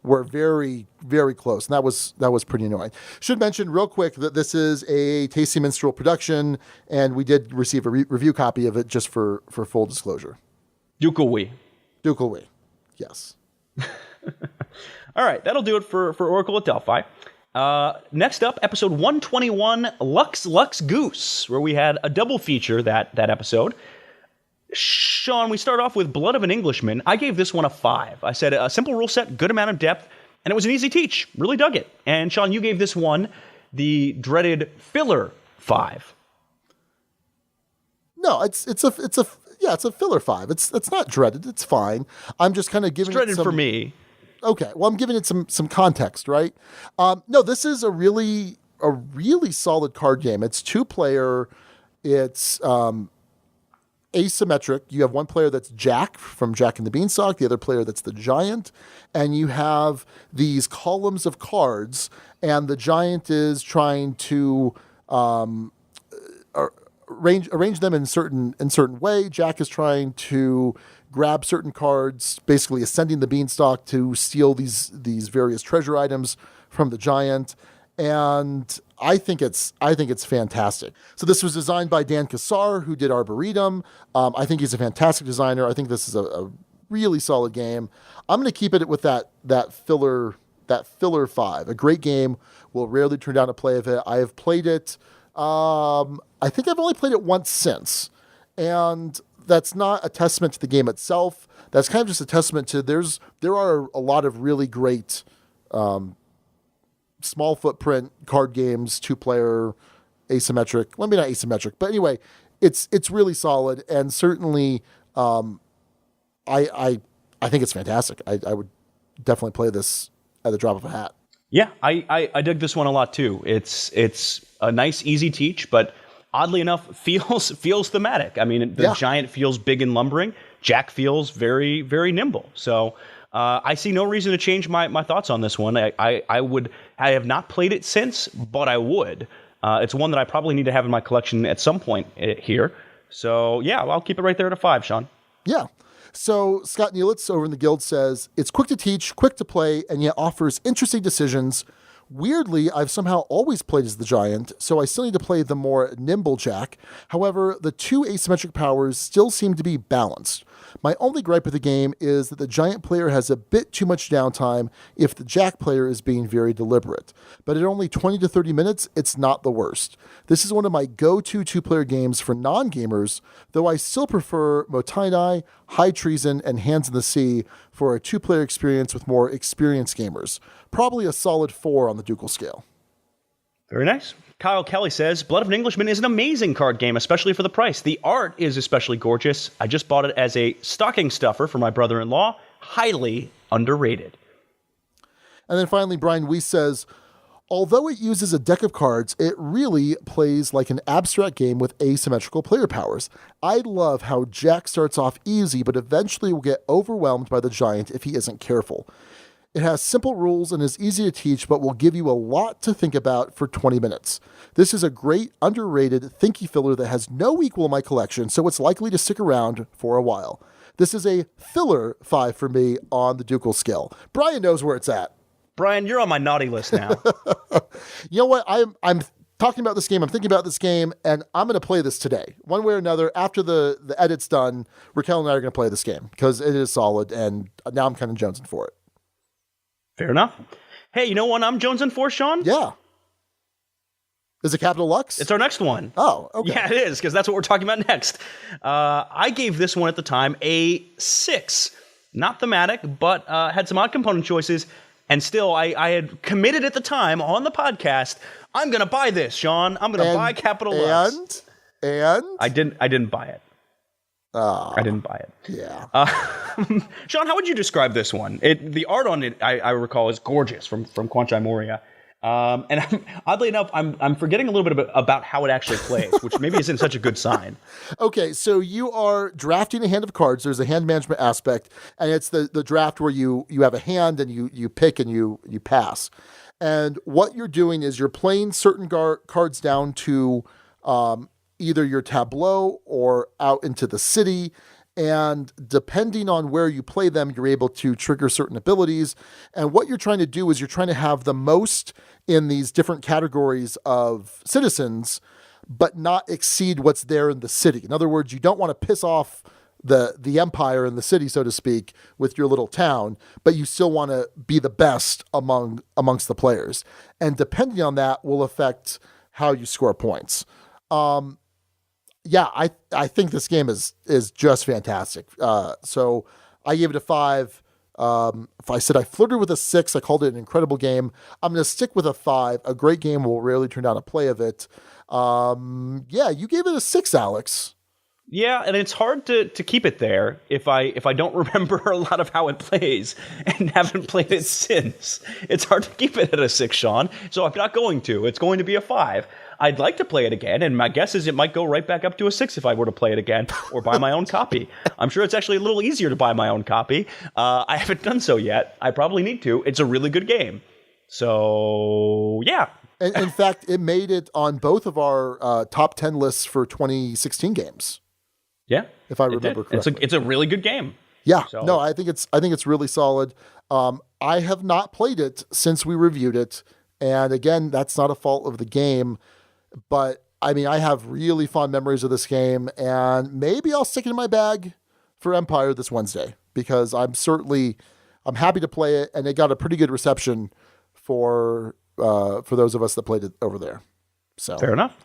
were very, very close, and that was pretty annoying. Should mention real quick that this is a Tasty Minstrel production, and we did receive a review copy of it just for full disclosure. Dukel-wee. Yes. All right, that'll do it for Oracle at Delphi. Next up, episode 121, Lux Goose, where we had a double feature that episode. Sean, we start off with Blood of an Englishman. I gave this one a 5. I said a simple rule set, good amount of depth, and it was an easy teach. Really dug it. And Sean, you gave this one the dreaded filler 5. No, it's a filler 5. It's not dreaded. It's fine. I'm just kind of giving it's dreaded for me. Okay, well, I'm giving it some context, right? No, this is a really solid card game. It's 2-player. It's asymmetric. You have one player that's Jack from Jack and the Beanstalk, the other player that's the Giant, and you have these columns of cards, and the Giant is trying to arrange them in a certain way. Jack is trying to grab certain cards, basically ascending the Beanstalk to steal these various treasure items from the Giant. And I think it's fantastic. So this was designed by Dan Kassar, who did Arboretum. I think he's a fantastic designer. I think this is a really solid game. I'm going to keep it with that filler 5. A great game. Will rarely turn down a play of it. I have played it. I think I've only played it once since, and that's not a testament to the game itself. That's kind of just a testament to there are a lot of really great small footprint card games, 2-player, asymmetric. Well, maybe not asymmetric, but anyway, it's really solid, and certainly, I think it's fantastic. I would definitely play this at the drop of a hat. Yeah, I dig this one a lot too. It's a nice, easy teach, but oddly enough, feels thematic. I mean, the Giant feels big and lumbering. Jack feels very, very nimble. So. I see no reason to change my thoughts on this one. I have not played it since, but I would. It's one that I probably need to have in my collection at some point here. So, yeah, I'll keep it right there at a 5, Sean. Yeah. So Scott Neelitz over in the Guild says, it's quick to teach, quick to play, and yet offers interesting decisions. Weirdly, I've somehow always played as the Giant, so I still need to play the more nimble Jack. However, the 2 asymmetric powers still seem to be balanced. My only gripe with the game is that the Giant player has a bit too much downtime if the Jack player is being very deliberate. But at only 20 to 30 minutes, it's not the worst. This is one of my go-to 2-player games for non-gamers, though I still prefer Motainai, High Treason, and Hands in the Sea for a 2-player experience with more experienced gamers. Probably a solid 4 on the Ducal scale. Very nice. Kyle Kelly says, Blood of an Englishman is an amazing card game, especially for the price. The art is especially gorgeous. I just bought it as a stocking stuffer for my brother-in-law. Highly underrated. And then finally, Brian Weiss says, although it uses a deck of cards, it really plays like an abstract game with asymmetrical player powers. I love how Jack starts off easy, but eventually will get overwhelmed by the Giant if he isn't careful. It has simple rules and is easy to teach, but will give you a lot to think about for 20 minutes. This is a great, underrated, thinky filler that has no equal in my collection, so it's likely to stick around for a while. This is a filler 5 for me on the Ducal scale. Brian knows where it's at. Brian, you're on my naughty list now. You know what? I'm talking about this game. I'm thinking about this game, and I'm going to play this today. One way or another, after the edit's done, Raquel and I are going to play this game because it is solid, and now I'm kind of jonesing for it. Fair enough. Hey, you know what I'm jonesing for, Sean? Yeah. Is it Capital Lux? It's our next one. Oh, okay. Yeah, it is, because that's what we're talking about next. I gave this one at the time a 6. Not thematic, but had some odd component choices. And still, I had committed at the time on the podcast, I'm going to buy this, Sean. I'm going to buy Capital Lux. And? I didn't buy it. I didn't buy it. Yeah. Sean, how would you describe this one? The art on it, I recall, is gorgeous from Quanchai Moria. And oddly enough, I'm forgetting a little bit about how it actually plays, which maybe isn't such a good sign. Okay, so you are drafting a hand of cards. There's a hand management aspect, and it's the draft where you have a hand and you pick and you pass. And what you're doing is you're playing certain cards down to either your tableau or out into the city. And depending on where you play them, you're able to trigger certain abilities. And what you're trying to do is you're trying to have the most in these different categories of citizens, but not exceed what's there in the city. In other words, you don't want to piss off the empire in the city, so to speak, with your little town, but you still want to be the best amongst the players. And depending on that will affect how you score points. Yeah, I think this game is just fantastic. So I gave it a 5. If I said I flirted with a 6, I called it an incredible game. I'm going to stick with a 5. A great game. Will rarely turn down a play of it. Yeah, you gave it a 6, Alex. Yeah, and it's hard to keep it there if I don't remember a lot of how it plays and haven't played it since. It's hard to keep it at a 6, Sean. So I'm not going to. It's going to be a 5. I'd like to play it again, and my guess is it might go right back up to a 6 if I were to play it again or buy my own copy. I'm sure it's actually a little easier to buy my own copy. I haven't done so yet. I probably need to. It's a really good game. So, yeah. And in fact, it made it on both of our top 10 lists for 2016 games. Yeah. If I remember correctly. It's a really good game. Yeah. So. No, I think it's really solid. I have not played it since we reviewed it. And again, that's not a fault of the game. But I mean, I have really fond memories of this game, and maybe I'll stick it in my bag for Empire this Wednesday because I'm happy to play it, and it got a pretty good reception for those of us that played it over there. So fair enough.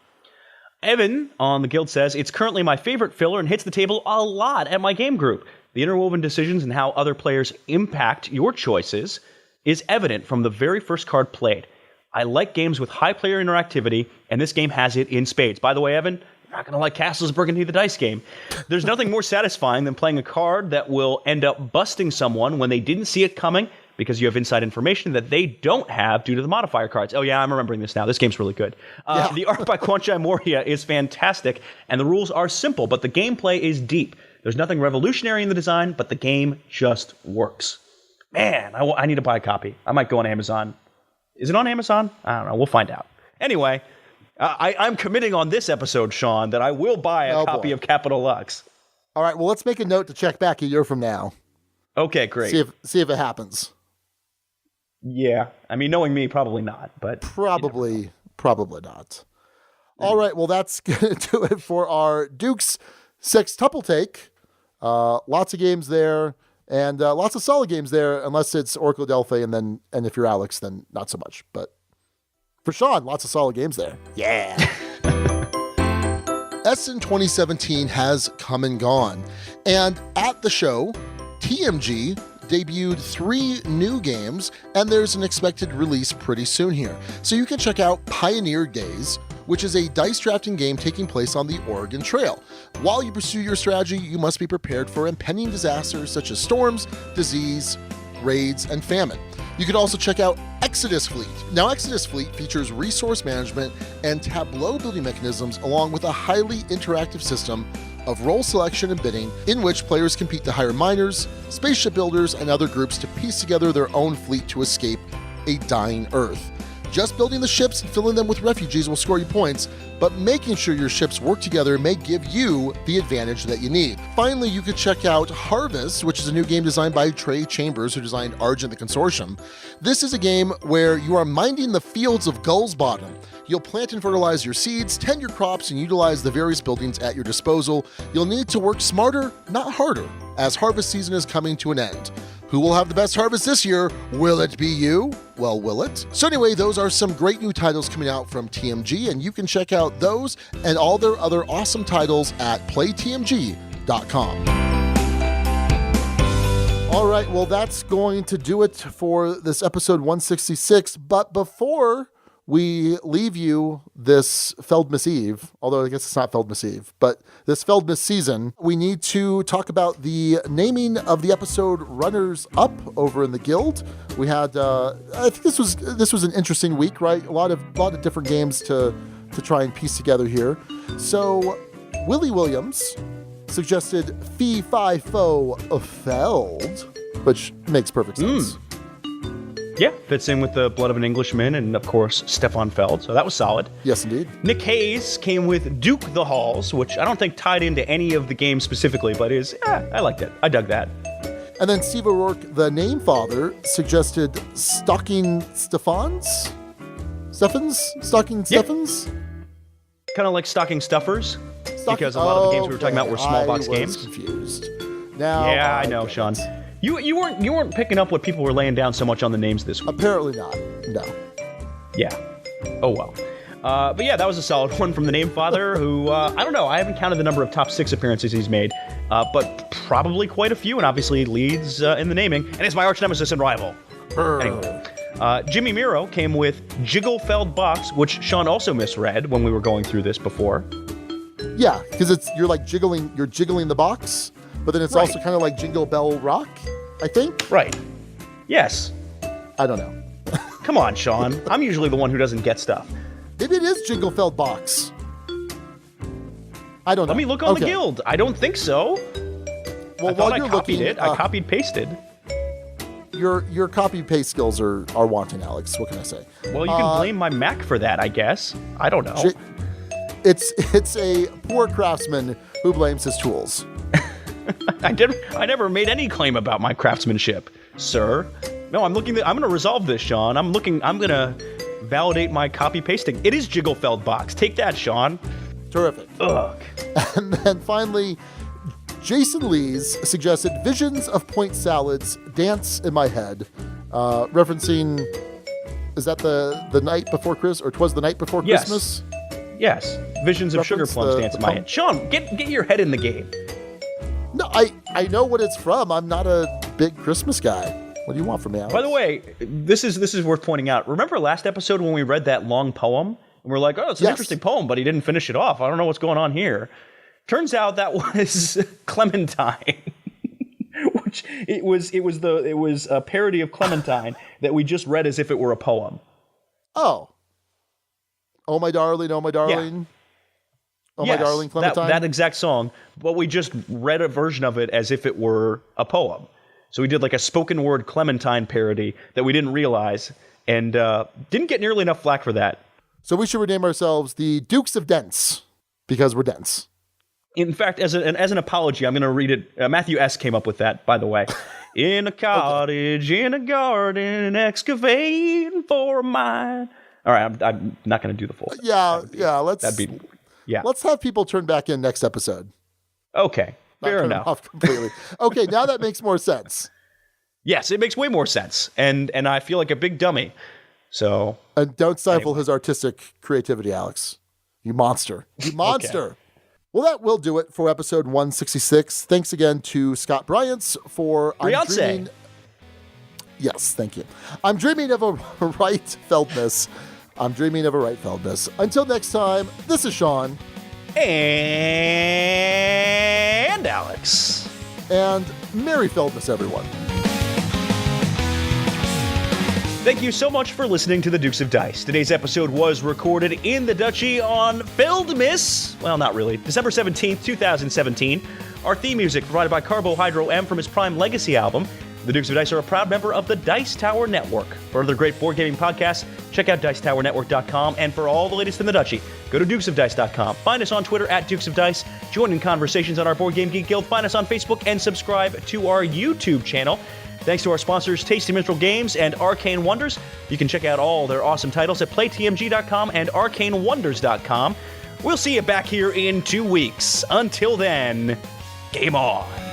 Evan on the Guild says, it's currently my favorite filler and hits the table a lot at my game group. The interwoven decisions and how other players impact your choices is evident from the very first card played. I like games with high player interactivity, and this game has it in spades. By the way, Evan, you're not going to like Castles Burgundy the dice game. There's nothing more satisfying than playing a card that will end up busting someone when they didn't see it coming because you have inside information that they don't have due to the modifier cards. Oh, yeah, I'm remembering this now. This game's really good. Yeah. The art by Quanchai Moria is fantastic, and the rules are simple, but the gameplay is deep. There's nothing revolutionary in the design, but the game just works. Man, I need to buy a copy. I might go on Amazon. Is it on Amazon? I don't know. We'll find out. Anyway, I'm committing on this episode, Sean, that I will buy a copy of Capital Lux. All right. Well, let's make a note to check back a year from now. Okay, great. See if it happens. Yeah. I mean, knowing me, probably not. But probably not. All right. Well, that's going to do it for our Dukes Sextuple-Take. Lots of games there. And lots of solid games there, unless it's Oracle of Delphi, and if you're Alex, then not so much. But for Sean, lots of solid games there. Yeah. Essen 2017 has come and gone. And at the show, TMG debuted 3 new games, and there's an expected release pretty soon here. So you can check out Pioneer Days, which is a dice drafting game taking place on the Oregon Trail. While you pursue your strategy, you must be prepared for impending disasters such as storms, disease, raids, and famine. You can also check out Exodus Fleet. Now, Exodus Fleet features resource management and tableau building mechanisms along with a highly interactive system of role selection and bidding in which players compete to hire miners, spaceship builders, and other groups to piece together their own fleet to escape a dying Earth. Just building the ships and filling them with refugees will score you points, but making sure your ships work together may give you the advantage that you need. Finally, you could check out Harvest, which is a new game designed by Trey Chambers, who designed Argent the Consortium. This is a game where you are minding the fields of Gull's Bottom. You'll plant and fertilize your seeds, tend your crops, and utilize the various buildings at your disposal. You'll need to work smarter, not harder, as harvest season is coming to an end. Who will have the best harvest this year? Will it be you? Well, will it? So anyway, those are some great new titles coming out from TMG, and you can check out those and all their other awesome titles at playtmg.com. All right, well, that's going to do it for this episode 166. But before we leave you this Feldmas Eve, although I guess it's not Feldmas Eve, but this Feldmas season, we need to talk about the naming of the episode runners-up over in the Guild. We had, I think this was an interesting week, right? A lot of different games to try and piece together here. So Willie Williams suggested Fee Fi Fo Feld, which makes perfect sense. Yeah, fits in with the Blood of an Englishman and, of course, Stefan Feld, so that was solid. Yes, indeed. Nick Hayes came with Duke the Halls, which I don't think tied into any of the games specifically, but I liked it. I dug that. And then Steve O'Rourke, the name father, suggested Stocking Stephans? Stocking Stephans? Kind of like Stocking Stuffers, because a lot of the games we were talking about were small box games. I was confused. Now, yeah, I know, Sean. You weren't picking up what people were laying down so much on the names this week. Apparently not. No. Yeah. Oh well. But yeah, that was a solid one from the name father, who I don't know. I haven't counted the number of top 6 appearances he's made, but probably quite a few, and obviously leads in the naming. And it's my arch nemesis and rival. Anyway, Jimmy Miro came with Jigglefeld Box, which Sean also misread when we were going through this before. Yeah, because you're jiggling the box. But then it's also kind of like Jingle Bell Rock, I think? Right. Yes. I don't know. Come on, Sean. I'm usually the one who doesn't get stuff. Maybe it is Jinglefeld Box. I don't know. Let me look on the Guild. I don't think so. Well, I thought I copied it. I copied pasted. Your copy paste skills are wanting, Alex. What can I say? Well, you can blame my Mac for that, I guess. I don't know. It's a poor craftsman who blames his tools. I never made any claim about my craftsmanship, sir. No, I'm going to resolve this, Sean. I'm going to validate my copy pasting. It is Jigglefeld Box. Take that, Sean. Terrific. Ugh. And then finally, Jason Lees suggested Visions of Point Salads Dance in My Head, referencing, is that the night before Christmas, or 'Twas the Night Before Christmas? Yes. Visions of Sugar Plums Dance in My Head. Sean, get your head in the game. No, I know what it's from. I'm not a big Christmas guy. What do you want from me, Alex? By the way, this is worth pointing out. Remember last episode when we read that long poem? And we're like, oh, it's an interesting poem, but he didn't finish it off. I don't know what's going on here. Turns out that was Clementine. Which it was a parody of Clementine that we just read as if it were a poem. Oh my darling, oh my darling. Yeah. Oh, yes, my darling Clementine? That exact song, but we just read a version of it as if it were a poem. So we did like a spoken word Clementine parody that we didn't realize, and didn't get nearly enough flack for that. So we should rename ourselves the Dukes of Dense, because we're dense. In fact, as an apology, I'm going to read it. Matthew S. came up with that, by the way. In a cottage, in a garden, excavating for a mine. All right, I'm not going to do the full thing. Let's have people turn back in next episode. Okay, fair enough. Off completely. Okay, now that makes more sense. Yes, it makes way more sense, and I feel like a big dummy. So, and don't stifle his artistic creativity, Alex. You monster. You monster. Okay. Well, that will do it for episode 166. Thanks again to Scott Bryants for Beyonce. Yes, thank you. I'm dreaming of a right Feldmas. Until next time, this is Sean. And Alex. And Merry Feldmas, everyone. Thank you so much for listening to the Dukes of Dice. Today's episode was recorded in the Duchy on Feldmas. Well, not really. December 17th, 2017. Our theme music provided by Carbohydro M from his Prime Legacy album. The Dukes of Dice are a proud member of the Dice Tower Network. For other great board gaming podcasts, check out DicetowerNetwork.com. And for all the latest in the Duchy, go to DukesOfDice.com. Find us on Twitter at Dukes of Dice. Join in conversations on our Board Game Geek Guild. Find us on Facebook and subscribe to our YouTube channel. Thanks to our sponsors, Tasty Minstrel Games and Arcane Wonders. You can check out all their awesome titles at PlayTMG.com and ArcaneWonders.com. We'll see you back here in 2 weeks. Until then, game on.